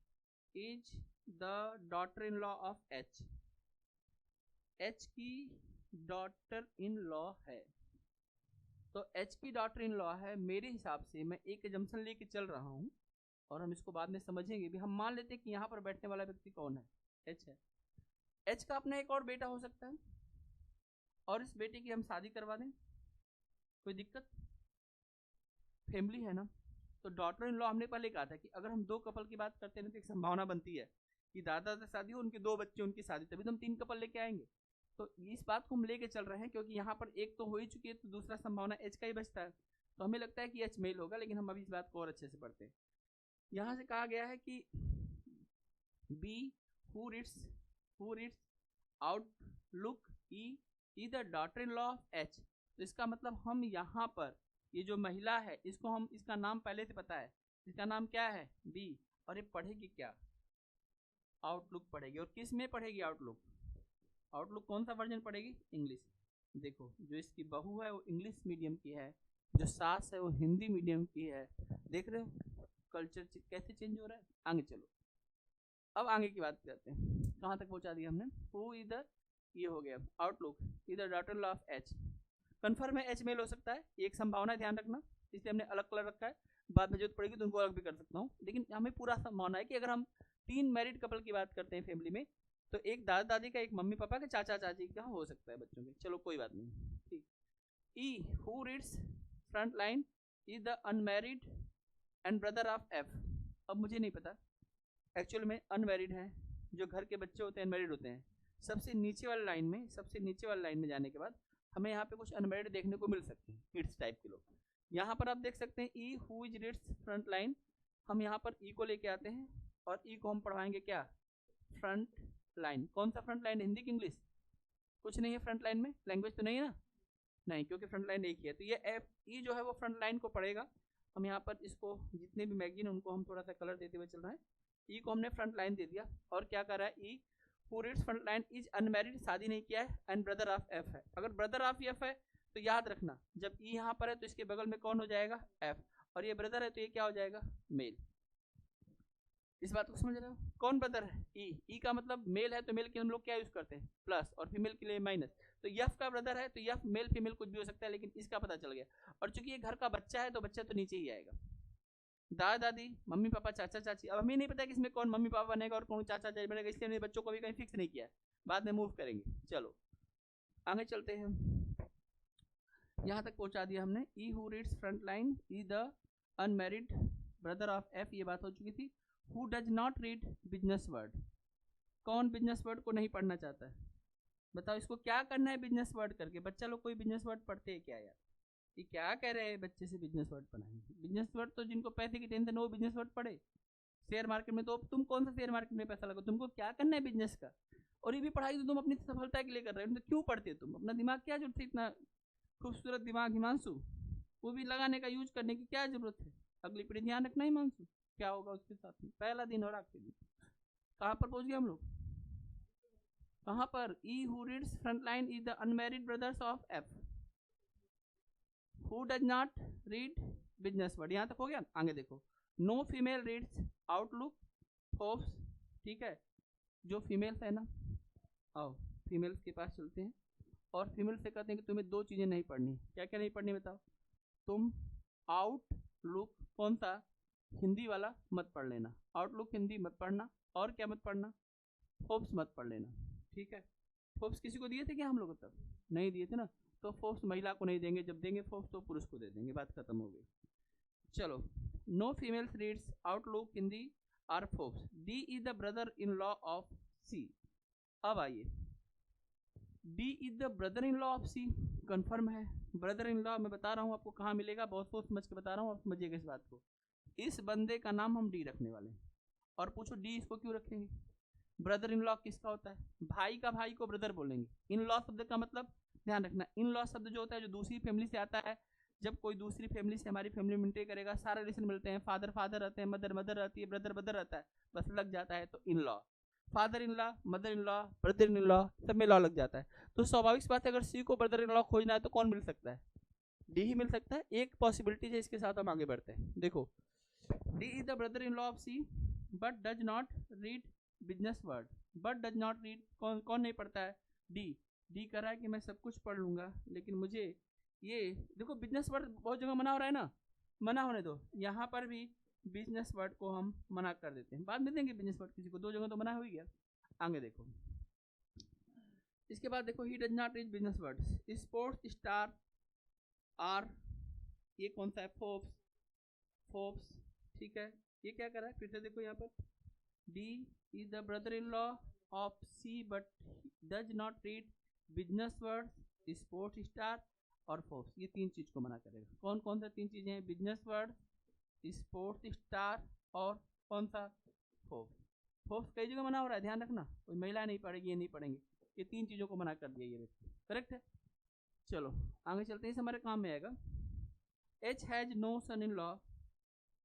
is the daughter in law of H, H की डॉटर इन लॉ है, तो एच की डॉटर इन लॉ है। मेरे हिसाब से मैं एक एजम्पशन लेके चल रहा हूँ और हम इसको बाद में समझेंगे भी। हम मान लेते हैं कि यहाँ पर बैठने वाला व्यक्ति कौन है, एच है। एच का अपना एक और बेटा हो सकता है और इस बेटे की हम शादी करवा दें, कोई दिक्कत, फैमिली है ना। तो डॉटर इन लॉ हमने पहले कहा था कि अगर हम दो कपल की बात करते हैं तो एक संभावना बनती है कि दादा से शादी हो, उनके दो बच्चे, उनकी शादी, तभी तो हम 3 कपल लेके आएंगे। तो इस बात को हम लेके चल रहे हैं क्योंकि यहाँ पर एक तो हो ही चुकी है, तो दूसरा संभावना एच का ही बचता है। तो हमें लगता है कि एच मेल होगा, लेकिन हम अभी इस बात को और अच्छे से पढ़ते हैं। यहाँ से कहा गया है कि B who reads Outlook is the daughter in law of H. तो इसका मतलब हम यहाँ पर ये जो महिला है इसको हम, इसका नाम पहले से पता है, इसका नाम क्या है, बी, और ये पढ़ेगी क्या, आउटलुक पढ़ेगी। और किस में पढ़ेगी आउटलुक, आउटलुक कौन सा वर्जन पढ़ेगी, इंग्लिश। देखो जो इसकी बहू है वो इंग्लिश मीडियम की है, जो सास है वो हिंदी मीडियम की है। देख रहे हो कल्चर कैसे चेंज हो रहा है। आगे चलो, अब आगे की बात करते हैं, कहाँ तक पहुँचा दिया हमने। हु इधर ये हो गया आउटलुक इधर daughter law of H, confirm है एच मेल हो सकता है, एक संभावना है, ध्यान रखना, इसलिए हमने अलग कलर रखा है। बाद में जरूरत पड़ेगी तो उनको अलग भी कर सकता हूँ, लेकिन हमें पूरा संभावना है कि अगर हम 3 मैरिड कपल की बात करते हैं फैमिली में, तो एक दादा दादी का, एक मम्मी पापा का, चाचा चाची का हो सकता है बच्चों के। चलो कोई बात नहीं, ठीक। ई who reads Frontline is the unmarried and brother of F. अब मुझे नहीं पता एक्चुअल में अनमैरिड है, जो घर के बच्चे होते हैं अनमैरिड होते हैं। सबसे नीचे वाली लाइन में, सबसे नीचे वाली लाइन में जाने के बाद हमें यहाँ पे कुछ अनमैरिड देखने को मिल सकते हैं, किड्स टाइप के लोग। यहाँ पर आप देख सकते हैं ई who is reads front line, हम यहाँ पर ई को लेके आते हैं और ई को हम पढ़वाएंगे क्या, फ्रंट लाइन। कौन सा फ्रंट लाइन, हिंदी की इंग्लिश, कुछ नहीं है फ्रंट लाइन में, लैंग्वेज तो नहीं है ना, नहीं, क्योंकि फ्रंट लाइन एक ही है। तो ये एफ ई जो है वो फ्रंट लाइन को पढ़ेगा। हम यहाँ पर इसको जितने भी मैगजीन उनको हम थोड़ा सा कलर देते हुए चल रहे हैं। ई को हमने फ्रंट लाइन दे दिया और क्या कर रहा है, ई who reads Frontline is unmarried, शादी नहीं किया है, एंड ब्रदर ऑफ एफ है। अगर ब्रदर ऑफ एफ है तो याद रखना जब ई यहाँ पर है तो इसके बगल में कौन हो जाएगा, एफ, और ये ब्रदर है तो ये क्या हो जाएगा, मेल। इस बात को समझ रहे हो, कौन ब्रदर है, ई का मतलब मेल है, तो मेल के हम लोग क्या यूज करते हैं, प्लस, और फीमेल के लिए माइनस। तो यफ का ब्रदर है तो यफ मेल फीमेल कुछ भी हो सकता है, लेकिन इसका पता चल गया। और चूंकि ये घर का बच्चा है तो बच्चा तो नीचे ही आएगा। दादा दादी, मम्मी पापा, चाचा चाची, अब हमें नहीं पता कि इसमें कौन मम्मी पापा बनेगा और कौन चाचा चाची बनेगा, इसलिए हमने बच्चों को भी कहीं फिक्स नहीं किया, बाद में मूव करेंगे। चलो आगे चलते हैं, यहाँ तक पहुंचा दिया हमने। ई who reads Frontline is the unmarried brother of F, ये बात हो चुकी थी। Who does not read Business word, कौन बिजनेस वर्ड को नहीं पढ़ना चाहता है, बताओ इसको क्या करना है बिजनेस वर्ड करके। बच्चा लोग कोई बिजनेस वर्ड पढ़ते हैं क्या यार, ये क्या कह रहे हैं बच्चे से बिजनेस वर्ड पढ़ाएंगे। बिजनेस वर्ड तो जिनको पैसे की टेंशन वो बिजनेस वर्ड पढ़े। शेयर मार्केट में तो तुम कौन सा शेयर मार्केट में पैसा लगा, तुमको क्या करना है बिजनेस का, और ये भी पढ़ाई तो तुम अपनी सफलता के लिए कर रहे हो, तो क्यों पढ़ते हो तुम, अपना दिमाग क्या जरूरत है, इतना खूबसूरत दिमाग हिमांशु, वो भी लगाने का, यूज करने की क्या जरूरत है। अगली पीढ़ी ध्यान रखना हिमांशु, क्या होगा उसके साथ में, पहला दिन और आखिरी दिन। कहाँ पर पहुंच गए हम लोग, कहाँ पर, E who reads Frontline is the unmarried brothers of F, who does not read Business World, यहाँ तक हो गया। आगे देखो, no female reads Outlook Forbes, ठीक है, जो फीमेल्स है ना, आओ फीमेल्स के पास चलते हैं और फीमेल से कहते हैं कि तुम्हें 2 चीज़ें नहीं पढ़नी। क्या क्या नहीं पढ़नी बताओ, तुम आउटलुक कौन सा, हिंदी वाला मत पढ़ लेना, आउटलुक हिंदी मत पढ़ना, और क्या मत पढ़ना, फोर्ब्स मत पढ़ लेना, ठीक है। फोर्ब्स किसी को दिए थे क्या हम लोग, तब नहीं दिए थे ना, तो फोर्ब्स महिला को नहीं देंगे, जब देंगे फोर्ब्स तो पुरुष को दे देंगे, बात खत्म हो गई। चलो, no females reads Outlook Hindi or Forbes. D is the brother in law of C. अब आइए, D is the brother in law of C, confirm है ब्रदर इन लॉ। मैं बता रहा हूँ आपको कहाँ मिलेगा, बहुत सोच समझ के बता रहा हूँ, आप समझिएगा इस बात को। इस बंदे का नाम हम डी रखने वाले हैं, और पूछो डी इसको क्यों रखेंगे? ब्रदर इन लॉ किसका होता है? भाई का भाई को ब्रदर बोलेंगे। इन लॉ शब्द का मतलब ध्यान रखना, इन लॉ शब्द जो होता है जो दूसरी फैमिली से आता है, जब कोई दूसरी फैमिली से हमारी फैमिली में इंटर करेगा, सारे रिलेशन मिलते हैं, फादर फादर रहते हैं, मदर मदर रहती है, ब्रदर ब्रदर रहता है, बस लग जाता है तो in law. Father in law, mother in law, brother in law, सब में लॉ लग जाता है। तो स्वाभाविक बात है अगर सी को ब्रदर इन लॉ खोजना है तो कौन मिल सकता है? डी ही मिल सकता है। एक पॉसिबिलिटी है, इसके साथ हम आगे बढ़ते हैं। देखो, D is the brother in law of C but does not read Business World. But does not read, कौन कौन नहीं पढ़ता है? डी। डी कह रहा है कि मैं सब कुछ पढ़ लूंगा लेकिन मुझे ये, देखो बिजनेस वर्ड बहुत जगह मना हो रहा है ना, मना होने दो। यहाँ पर भी बिजनेस वर्ड को हम मना कर देते हैं, बाद में देंगे बिजनेस वर्ड किसी को, दो जगह तो मना हो ही गया। आगे देखो, इसके बाद देखो, he does not read Business World. Sports Star are, ये कौन सा है? फोर्ब्स। फोर्ब्स, ठीक है। ये क्या कर रहा है? फिर से देखो यहाँ पर, D is the brother in law of C but does not read Business World, Sports Star और फोर्ब्स। ये तीन चीज को मना करेगा। कौन कौन सा तीन चीजें हैं? बिजनेस वर्ड, स्पोर्ट्स स्टार और कौन सा? फोर्ब्स। फोर्ब्स कई जगह मना हो रहा है, ध्यान रखना, कोई महिला नहीं पढ़ेगी, ये नहीं पढ़ेंगे, ये तीन चीजों को मना कर दिया ये व्यक्ति, करेक्ट है। चलो आगे चलते हैं, हमारे काम में आएगा। H has no son in law.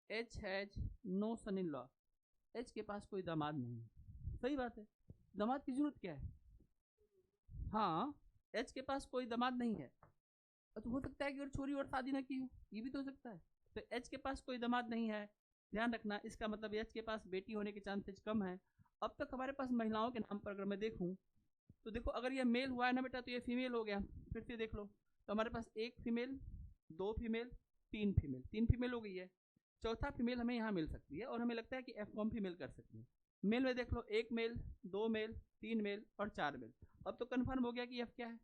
H has no son in law. H के पास कोई दामाद नहीं है। सही बात है, दामाद की जरूरत क्या है? हाँ, एच के पास कोई दामाद नहीं है। तो हो सकता है कि और छोरी और शादी ना की हो, ये भी तो हो सकता है। तो एच के पास कोई दामाद नहीं है, ध्यान रखना, इसका मतलब एच के पास बेटी होने के चांसेस कम है। अब तक हमारे पास महिलाओं के नाम पर अगर मैं देखूं तो देखो, अगर ये मेल हुआ है ना बेटा तो ये फीमेल हो गया। फिर से देख लो, तो हमारे पास एक फीमेल, दो फीमेल, तीन फीमेल, तीन फीमेल हो गई है। चौथा फीमेल हमें यहाँ मिल सकती है और हमें लगता है कि एफ कॉम फीमेल कर सकती है। मेल में देख लो, एक मेल, दो मेल, तीन मेल और चार मेल। अब तो कन्फर्म हो गया कि एफ क्या है,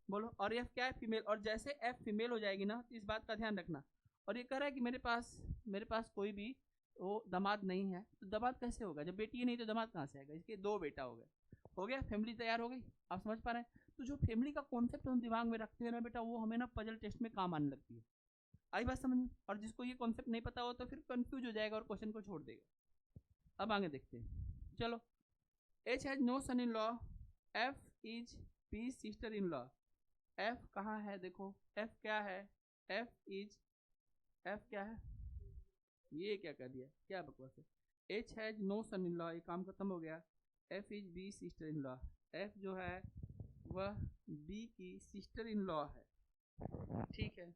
बोलो। और एफ क्या है? फीमेल। और जैसे एफ फीमेल हो जाएगी ना, तो इस बात का ध्यान रखना। और ये कह रहा है कि मेरे पास कोई भी वो दामाद नहीं है। तो दामाद कैसे होगा? जब बेटी नहीं तो दामाद कहाँ से आएगा? इसके दो बेटा हो गया, फैमिली तैयार हो गई। आप समझ पा रहे हैं? तो जो फैमिली का कॉन्सेप्ट हम दिमाग में रखते हैं ना बेटा, वो हमें ना पजल टेस्ट में काम आने लगती है। आई बात समझ में? और जिसको ये कॉन्सेप्ट नहीं पता हो तो फिर कंफ्यूज हो जाएगा और क्वेश्चन को छोड़ देगा। अब आगे देखते हैं, चलो। H has no son in law, F is B sister in law. F कहाँ है? देखो, एफ क्या है? एफ क्या है? ये क्या कर दिया, क्या बकवास है? H has no son in law, ये काम खत्म हो गया। F is B sister in law. F जो है वह बी की सिस्टर इन लॉ है, ठीक है।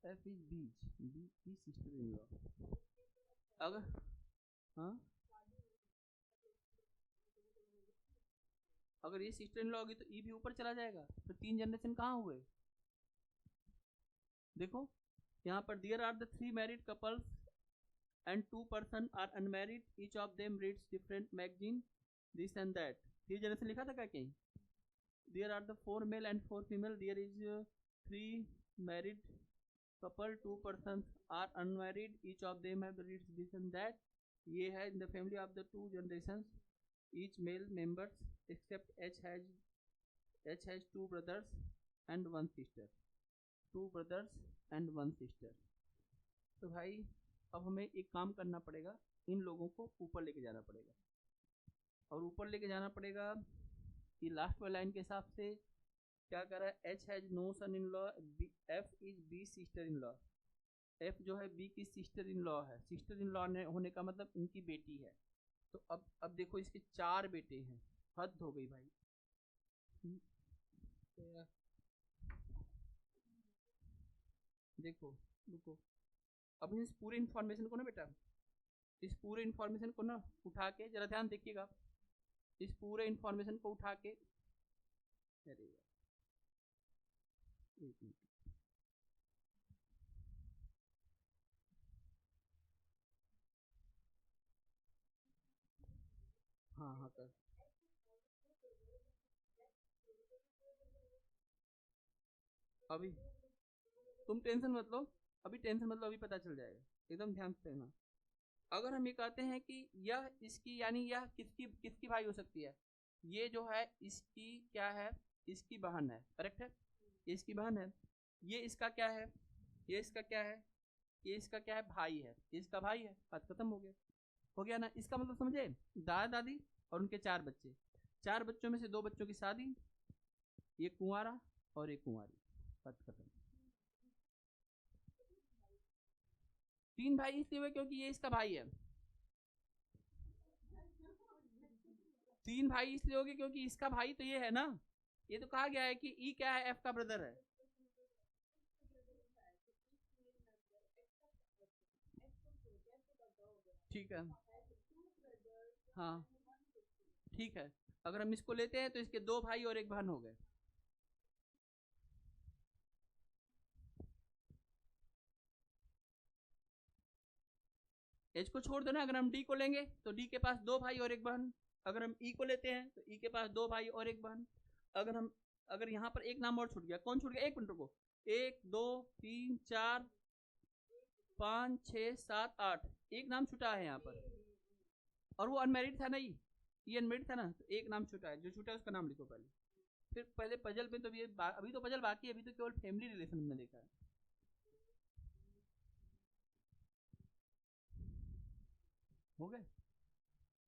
एफ इज बी की सिस्टर इन लॉ। अगर हाँ, अगर ये सिस्टर इन लॉ होगी तो ई भी ऊपर चला जाएगा, तो तीन जनरेशन कहाँ हुए? देखो यहाँ पर, there are the three married couples and two person are unmarried, each of them reads different magazine, this and that। Three generation लिखा था क्या कहीं? There are the four male and four female, there is three married couple, two persons are unmarried, each of them have reads this and that। ये है in the family of the two generations, each male members except H has two brothers and one sister, two brothers and one sister। तो भाई अब हमें एक काम करना पड़ेगा, इन लोगों को ऊपर लेके जाना पड़ेगा। और ऊपर लेके जाना पड़ेगा कि लास्ट वाली लाइन के हिसाब से क्या कर रहा है? H has no son in law, F is B sister in law. F जो है बी की सिस्टर इन लॉ है। सिस्टर इन लॉ होने का मतलब इनकी बेटी है। तो अब देखो, इसके चार बेटे हैं, हद हो गई भाई। देखो रुको, अब इस पूरे इन्फॉर्मेशन को ना बेटा, इस पूरे इन्फॉर्मेशन को ना उठा के जरा ध्यान देखिएगा, इस पूरे इन्फॉर्मेशन को उठा के, अरे एक मिनट, हाँ हाँ कर, अभी तुम टेंशन मत लो, अभी टेंशन मत लो, अभी पता चल जाएगा, एकदम ध्यान से देखना। अगर हम ये कहते हैं कि यह इसकी, यानी यह किसकी किसकी भाई हो सकती है? ये जो है इसकी क्या है? इसकी बहन है, करेक्ट है, ये इसकी बहन है। ये इसका क्या है, ये इसका क्या है, ये इसका क्या है, भाई है, ये इसका भाई है, बात खत्म हो गया ना। इसका मतलब समझे, दादा दादी और उनके 4 बच्चे, 4 बच्चों में से 2 बच्चों की शादी, ये कुंवारा और एक कुंवारी, बात खत्म। 3 भाई इसलिए हुए क्योंकि ये इसका भाई है। 3 भाई इसलिए हो गए क्योंकि इसका भाई तो ये है ना, ये तो कहा गया है कि ई क्या है, एफ का ब्रदर है। ठीक है, हाँ ठीक है, अगर हम इसको लेते हैं तो इसके 2 भाई और 1 बहन हो गए। एच को छोड़ दो ना, अगर हम डी को लेंगे तो डी के पास 2 भाई और 1 बहन, अगर हम ई को लेते हैं तो ई के पास 2 भाई और 1 बहन, अगर यहाँ पर एक नाम और छूट गया, कौन छूट गया, 1 मिनट को, 1 2 3 4 5 6 7 8, एक नाम छूटा है यहाँ पर, और वो अनमेरिड था नहीं, ये अनमेरिड था ना, तो एक नाम छूटा है, जो छूटा है उसका नाम लिखो पहले। फिर पहले पजल में तो ये अभी तो पजल बाकी है, अभी तो केवल फैमिली रिलेशन में देखा है। हो गए,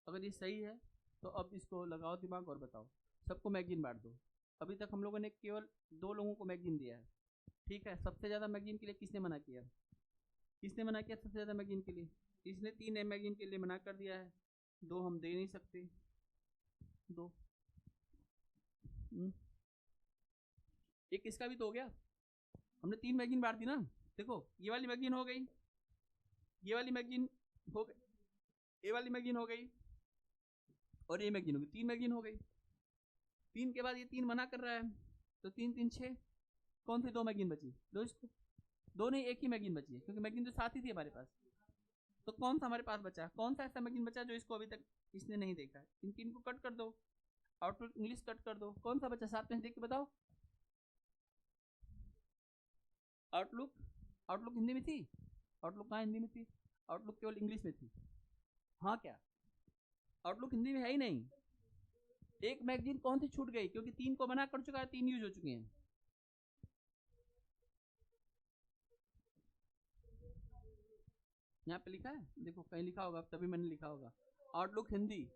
अगर ये सही है तो अब इसको लगाओ दिमाग और बताओ, सबको मैगजीन बांट दो। अभी तक हम लोगों ने केवल 2 लोगों को मैगजीन दिया है, ठीक है। सबसे ज़्यादा मैगजीन के लिए किसने मना किया, किसने मना किया सबसे ज़्यादा मैगजीन के लिए, इसने 3 मैगजीन के लिए मना कर दिया है, 2 हम दे नहीं सकते, 2 एक इसका भी तो हो गया, हमने 3 मैगजीन बांट दी ना। देखो ये वाली मैगजीन हो गई, ये वाली मैगजीन हो गई, ये वाली मैगजीन हो गई, और ये मैगजीन हो गई, 3 मैगजीन हो गई। 3 के बाद ये 3 मना कर रहा है, तो 3 3 6, कौन सी 2 मैगजीन बची, 2 इसको, 2 नहीं, एक ही मैगजीन बची है, क्योंकि मैगजीन तो साथ ही थी हमारे पास। तो कौन सा हमारे पास बचा, कौन सा ऐसा मैगजीन बचा जो इसको अभी तक इसने नहीं देखा है, इन 3 को कट कर दो, आउटलुक इंग्लिश कट कर दो, कौन सा बचा साथ में देख के बताओ। आउटलुक, आउटलुक हिंदी में थी, आउटलुक कहाँ हिंदी में थी, आउटलुक केवल इंग्लिश में थी। हाँ क्या, आउटलुक हिंदी में है ही नहीं। एक मैगजीन कौन सी छूट गई, क्योंकि 3 को मना कर चुका है, 3 यूज हो चुके हैं। यहाँ पे लिखा है, देखो कहीं लिखा होगा, तभी मैंने लिखा होगा आउटलुक हिंदी।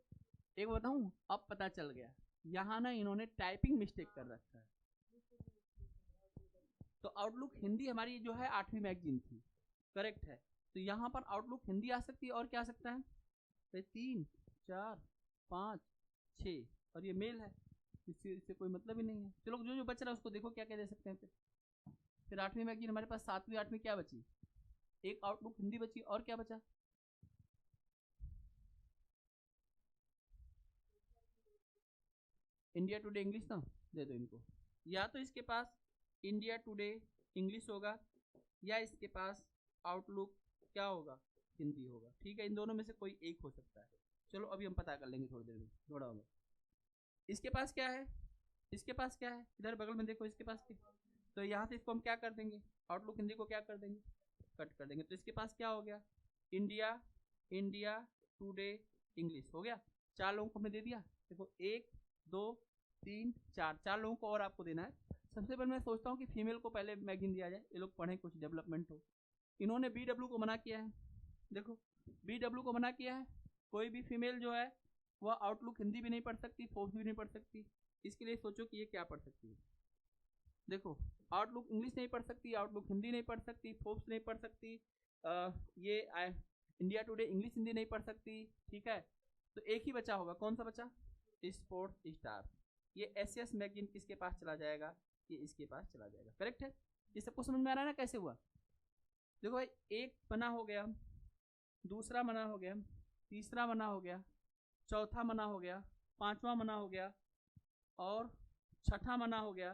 एक बताऊं, अब पता चल गया, यहाँ ना इन्होंने टाइपिंग मिस्टेक कर रखा है। तो आउटलुक हिंदी हमारी जो है 8वीं मैगजीन थी, करेक्ट है, तो यहाँ पर आउटलुक हिंदी आ सकती है, और क्या आ सकता है, 3 4 5 6, और ये मेल है, इससे कोई मतलब ही नहीं है। चलो जो जो बच रहा है उसको देखो क्या क्या दे सकते हैं। फिर 8वीं मैगजीन हमारे पास, 7वीं 8वीं क्या बची, एक आउटलुक हिंदी बची, और क्या बचा, इंडिया टुडे इंग्लिश ना, दे दो इनको, या तो इसके पास इंडिया टुडे इंग्लिश होगा, या इसके पास आउटलुक क्या होगा, हिंदी होगा, ठीक है, इन दोनों में से कोई एक हो सकता है। चलो अभी हम पता कर लेंगे थोड़ी देर में, थोड़ा होगा। इसके पास क्या है, इसके पास क्या है, इधर बगल में देखो, इसके पास क्या, तो यहाँ से इसको हम क्या कर देंगे, आउटलुक हिंदी को क्या कर देंगे, कट कर देंगे, तो इसके पास क्या हो गया, इंडिया, इंडिया टुडे इंग्लिश हो गया। 4 लोगों को हमने दे दिया, देखो 1 2 3 4, 4 लोगों को और आपको देना है। सबसे पहले मैं सोचता हूँ कि फीमेल को पहले मैगजीन दिया जाए, ये लोग पढ़ें, कुछ डेवलपमेंट हो। इन्होंने BW को मना किया है, देखो BW को मना किया है, कोई भी फीमेल जो है वह आउटलुक हिंदी भी नहीं पढ़ सकती, फोर्स भी नहीं पढ़ सकती। इसके लिए सोचो कि ये क्या पढ़ सकती है, देखो आउटलुक इंग्लिश नहीं पढ़ सकती, आउटलुक हिंदी नहीं पढ़ सकती, फोर्स नहीं पढ़ सकती, ये इंडिया टुडे इंग्लिश हिंदी नहीं पढ़ सकती, ठीक है। तो एक ही बचा होगा, कौन सा बचा, स्पोर्ट स्टार। ये SS मैगजीन किसके पास चला जाएगा, ये इसके पास चला जाएगा, करेक्ट है। ये सबको समझ में आ रहा है ना कैसे हुआ। देखो भाई, एक मना हो गया, दूसरा मना हो गया, तीसरा मना हो गया, चौथा मना हो गया, 5वां मना हो गया, और 6ठा मना हो गया,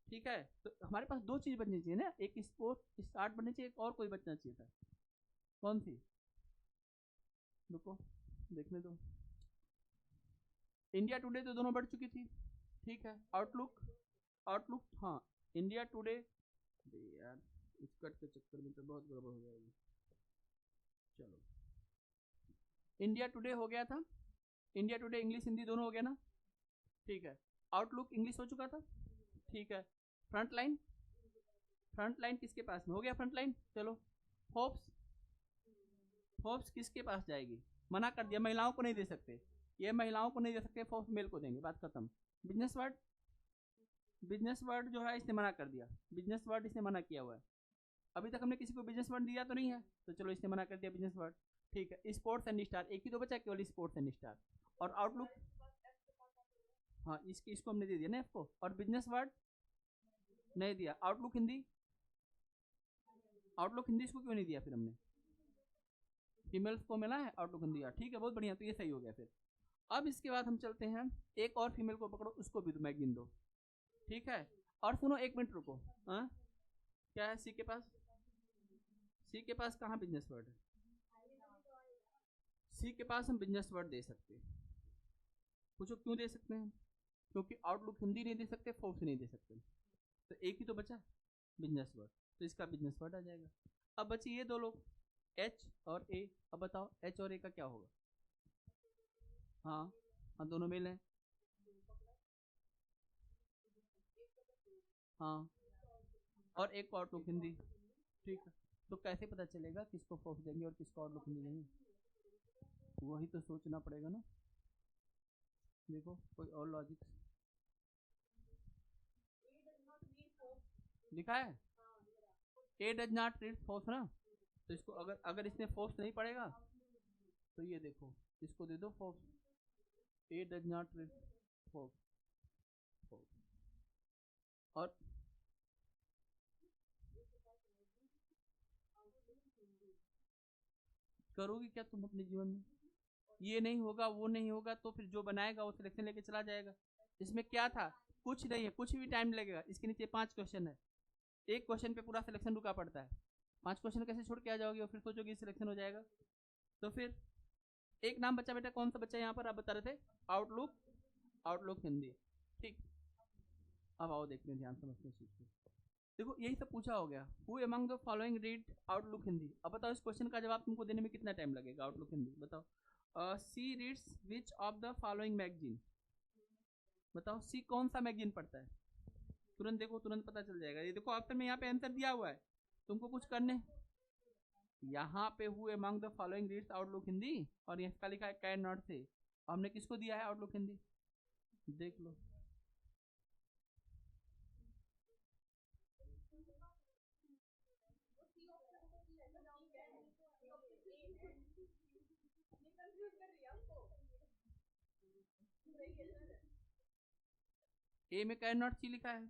ठीक है। तो हमारे पास 2 चीज बचनी चाहिए ना, एक स्पोर्ट स्टार्ट बननी चाहिए, एक और कोई बचना चाहिए था, कौन सी, रुको देखने दो। इंडिया टुडे तो दोनों बढ़ चुकी थी, ठीक है। आउटलुक, आउटलुक हाँ, इंडिया टुडे, यार इस कट के चक्कर में तो बहुत गड़बड़ हो जाएगी। चलो इंडिया टुडे हो गया था, इंडिया टुडे इंग्लिश हिंदी दोनों हो गया ना, ठीक है। आउटलुक इंग्लिश हो चुका था, ठीक है। फ्रंट लाइन, फ्रंट लाइन किसके पास में हो गया? Front line. चलो फोर्ब्स, फोर्ब्स किसके पास जाएगी? मना कर दिया, महिलाओं को नहीं दे सकते, ये महिलाओं को नहीं दे सकते, फोर्ब्स मेल को देंगे, बात खत्म। बिजनेस वर्ड, बिजनेस वर्ड जो है इसने मना कर दिया, बिजनेस वर्ड इसने मना किया हुआ है। अभी तक हमने किसी को बिजनेस वर्ड दिया तो नहीं है, तो चलो इसने मना कर दिया बिजनेस वर्ड, ठीक है। स्पोर्ट्स एंड स्टार, एक ही तो बचा केवल, स्पोर्ट्स एंड स्टार। और आउटलुक, हाँ इसको हमने दे दिया ना एफ को। और बिजनेस वर्ड नहीं दिया। आउटलुक हिंदी, आउटलुक हिंदी इसको क्यों नहीं दिया फिर हमने? फीमेल्स को मिला है आउटलुक हिंदी, ठीक है बहुत बढ़िया, तो ये सही हो गया फिर। अब इसके बाद हम चलते हैं, एक और फीमेल को पकड़ो, उसको भी मैगजीन दो, ठीक है। और सुनो एक मिनट रुको, हाँ क्या है सी के पास? सी के पास कहाँ बिजनेस वर्ड है? सी के पास हम बिजनेस वर्ड दे सकते हैं। पूछो क्यों दे सकते हैं? क्योंकि आउटलुक हिंदी नहीं दे सकते, फोर्ब्स नहीं दे सकते, तो एक ही तो बचा बिजनेस वर्ड, तो इसका बिजनेस वर्ड आ जाएगा। अब बची ये दो लोग, एच और ए। अब बताओ एच और ए का क्या होगा? हाँ हाँ दोनों मेल हैं, हाँ और एक को आउटलुक हिंदी, ठीक है। तो कैसे पता चलेगा किसको फोर्ब्स देंगे और किसको आउटलुक हिंदी देंगे? वही तो सोचना पड़ेगा ना। देखो कोई और लॉजिक लिखा है, ए डज नॉट रीड फोर्ब्स ना, तो इसको अगर इसने फोर्ब्स नहीं पढ़ेगा तो ये देखो इसको दे दो Forbes, A does not read Forbes. और करोगी क्या तुम अपने जीवन में? ये नहीं होगा वो नहीं होगा, तो फिर जो बनाएगा वो सिलेक्शन लेके चला जाएगा। इसमें क्या था? कुछ नहीं है, कुछ भी टाइम लगेगा। इसके नीचे 5 क्वेश्चन है, एक क्वेश्चन पे पूरा सिलेक्शन रुका पड़ता है। 5 क्वेश्चन कैसे छोड़ के आ जाओगे और फिर सोचोगे सिलेक्शन हो जाएगा? तो फिर एक नाम बचा बेटा, कौन सा बच्चा यहाँ पर आप बता रहे थे? आउटलुक, आउटलुक हिंदी, ठीक। अब आओ देखते हैं ध्यान समझते हैं चीज को। देखो यही सब पूछा हो गया, who among the following read outlook Hindi. अब बताओ इस क्वेश्चन का जवाब तुमको देने में कितना टाइम लगेगा? आउटलुक हिंदी बताओ। C reads which of the following magazine, बताओ सी कौन सा मैगजीन पढ़ता है? तुरंत देखो, तुरंत पता चल जाएगा। ये देखो ऑप्शन में यहाँ पे आंसर दिया हुआ है, तुमको कुछ करने, यहाँ पे हुए among the following reads Outlook Hindi, और इसका लिखा है कैन नॉट से। हमने किसको दिया है आउटलुक हिंदी? देख लो, ए में कैन नॉट सी लिखा है,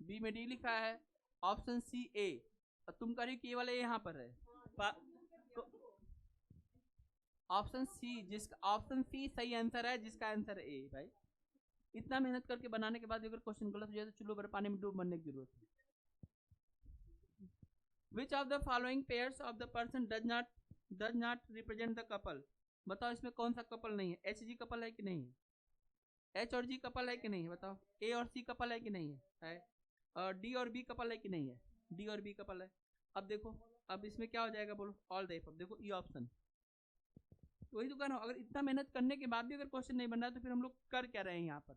बी में डी लिखा है, ऑप्शन सी ए, और तुम कह रही के वाले यहाँ पर है, तो ऑप्शन सी, जिसका ऑप्शन सी सही आंसर है, जिसका आंसर है ए। भाई इतना मेहनत करके बनाने के बाद अगर क्वेश्चन गलत हो जाए तो चुल्लू भर पानी में डूब मरने की जरूरत है। विच of the following pairs of the person does not represent the couple, बताओ इसमें कौन सा कपल नहीं है? एच जी कपल है कि नहीं है? एच और जी कपल है कि नहीं है? बताओ ए और सी कपल है कि नहीं है? डी और बी कपल है कि नहीं है? डी और बी कपल है। अब देखो, अब इसमें क्या हो जाएगा बोलो? ऑल द अब देखो ई ऑप्शन, वही तो कह रहा हूँ, अगर इतना मेहनत करने के बाद भी अगर क्वेश्चन नहीं बन रहा तो फिर हम लोग कर क्या रहे हैं यहाँ पर?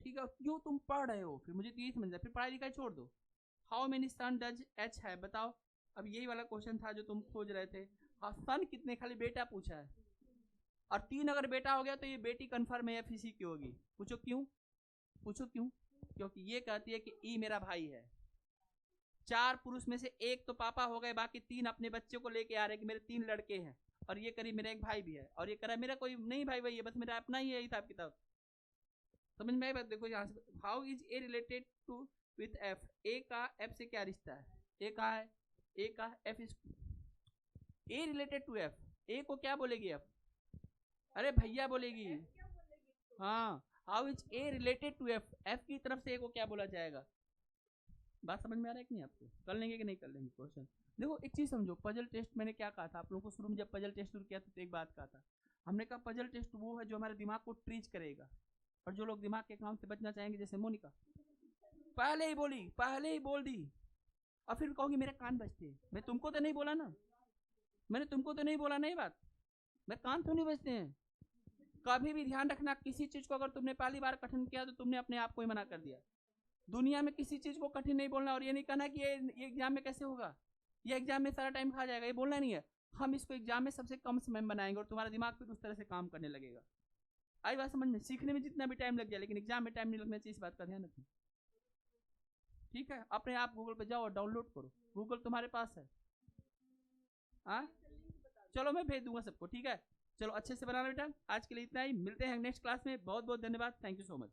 ठीक है, क्यों तुम पढ़ रहे हो? फिर मुझे तो यही समझ रहा है, फिर पढ़ाई लिखाई छोड़ दो। How many son does H है, बताओ। अब यही वाला क्वेश्चन था जो तुम खोज रहे थे। हाँ सन कितने, खाली बेटा पूछा है, और 3 अगर बेटा हो गया तो ये बेटी कन्फर्म है एफ की होगी। पूछो क्यों? पूछो क्यों? क्योंकि ये कहती है कि ई मेरा भाई है। 4 पुरुष में से 1 तो पापा हो गए, बाकी 3 अपने बच्चों को लेके आ रहे कि मेरे 3 लड़के हैं, और ये करीब मेरा एक भाई भी है, और ये कह रहा है मेरा कोई नहीं भाई भाई है, बस मेरा अपना ही है हिसाब किताब। समझ में आई बात? देखो यहाँ से, how is A related to with F, A का एफ से क्या रिश्ता है? ए का है, ए का F is A related to F, A को क्या बोलेगी एफ? अरे भैया बोलेगी। हाँ, how is A related to F, F की तरफ से ए को क्या बोला जाएगा? बात समझ में आ रहा है कि नहीं आपको? कर लेंगे कि नहीं कर लेंगे क्वेश्चन? देखो एक चीज समझो, पजल टेस्ट मैंने क्या कहा था आप लोगों को शुरू में जब पजल टेस्ट शुरू किया था, तो एक बात कहा था, हमने कहा पजल टेस्ट वो है जो हमारे दिमाग को ट्रीच करेगा, और जो लोग दिमाग के काम से बचना चाहेंगे, जैसे मोनिका पहले ही बोली, पहले ही बोल दी, और फिर कहोगी मेरे कान बजते। मैं तुमको तो नहीं बोला ना, मैंने तुमको तो नहीं बोला नहीं बात, मैं कान तो नहीं बजते हैं। कभी भी ध्यान रखना, किसी चीज को अगर तुमने पहली बार कठिन किया तो तुमने अपने आप को ही मना कर दिया। दुनिया में किसी चीज को कठिन नहीं बोलना, और ये नहीं कहना कि ये एग्जाम में कैसे होगा, ये एग्जाम में सारा टाइम खा जाएगा, ये बोलना नहीं है। हम इसको एग्जाम में सबसे कम समय में बनाएंगे और तुम्हारा दिमाग फिर उस तरह से काम करने लगेगा। आई बात समझ में? सीखने में जितना भी टाइम लग जाए लेकिन एग्जाम में टाइम नहीं लगना चाहिए, इस बात का ध्यान रखना। ठीक है, अपने आप गूगल पे जाओ और डाउनलोड करो, गूगल तुम्हारे पास है। हाँ चलो मैं भेज दूंगा सबको, ठीक है। चलो अच्छे से बनाना बेटा, आज के लिए इतना ही, मिलते हैं नेक्स्ट क्लास में। बहुत बहुत धन्यवाद, थैंक यू सो मच।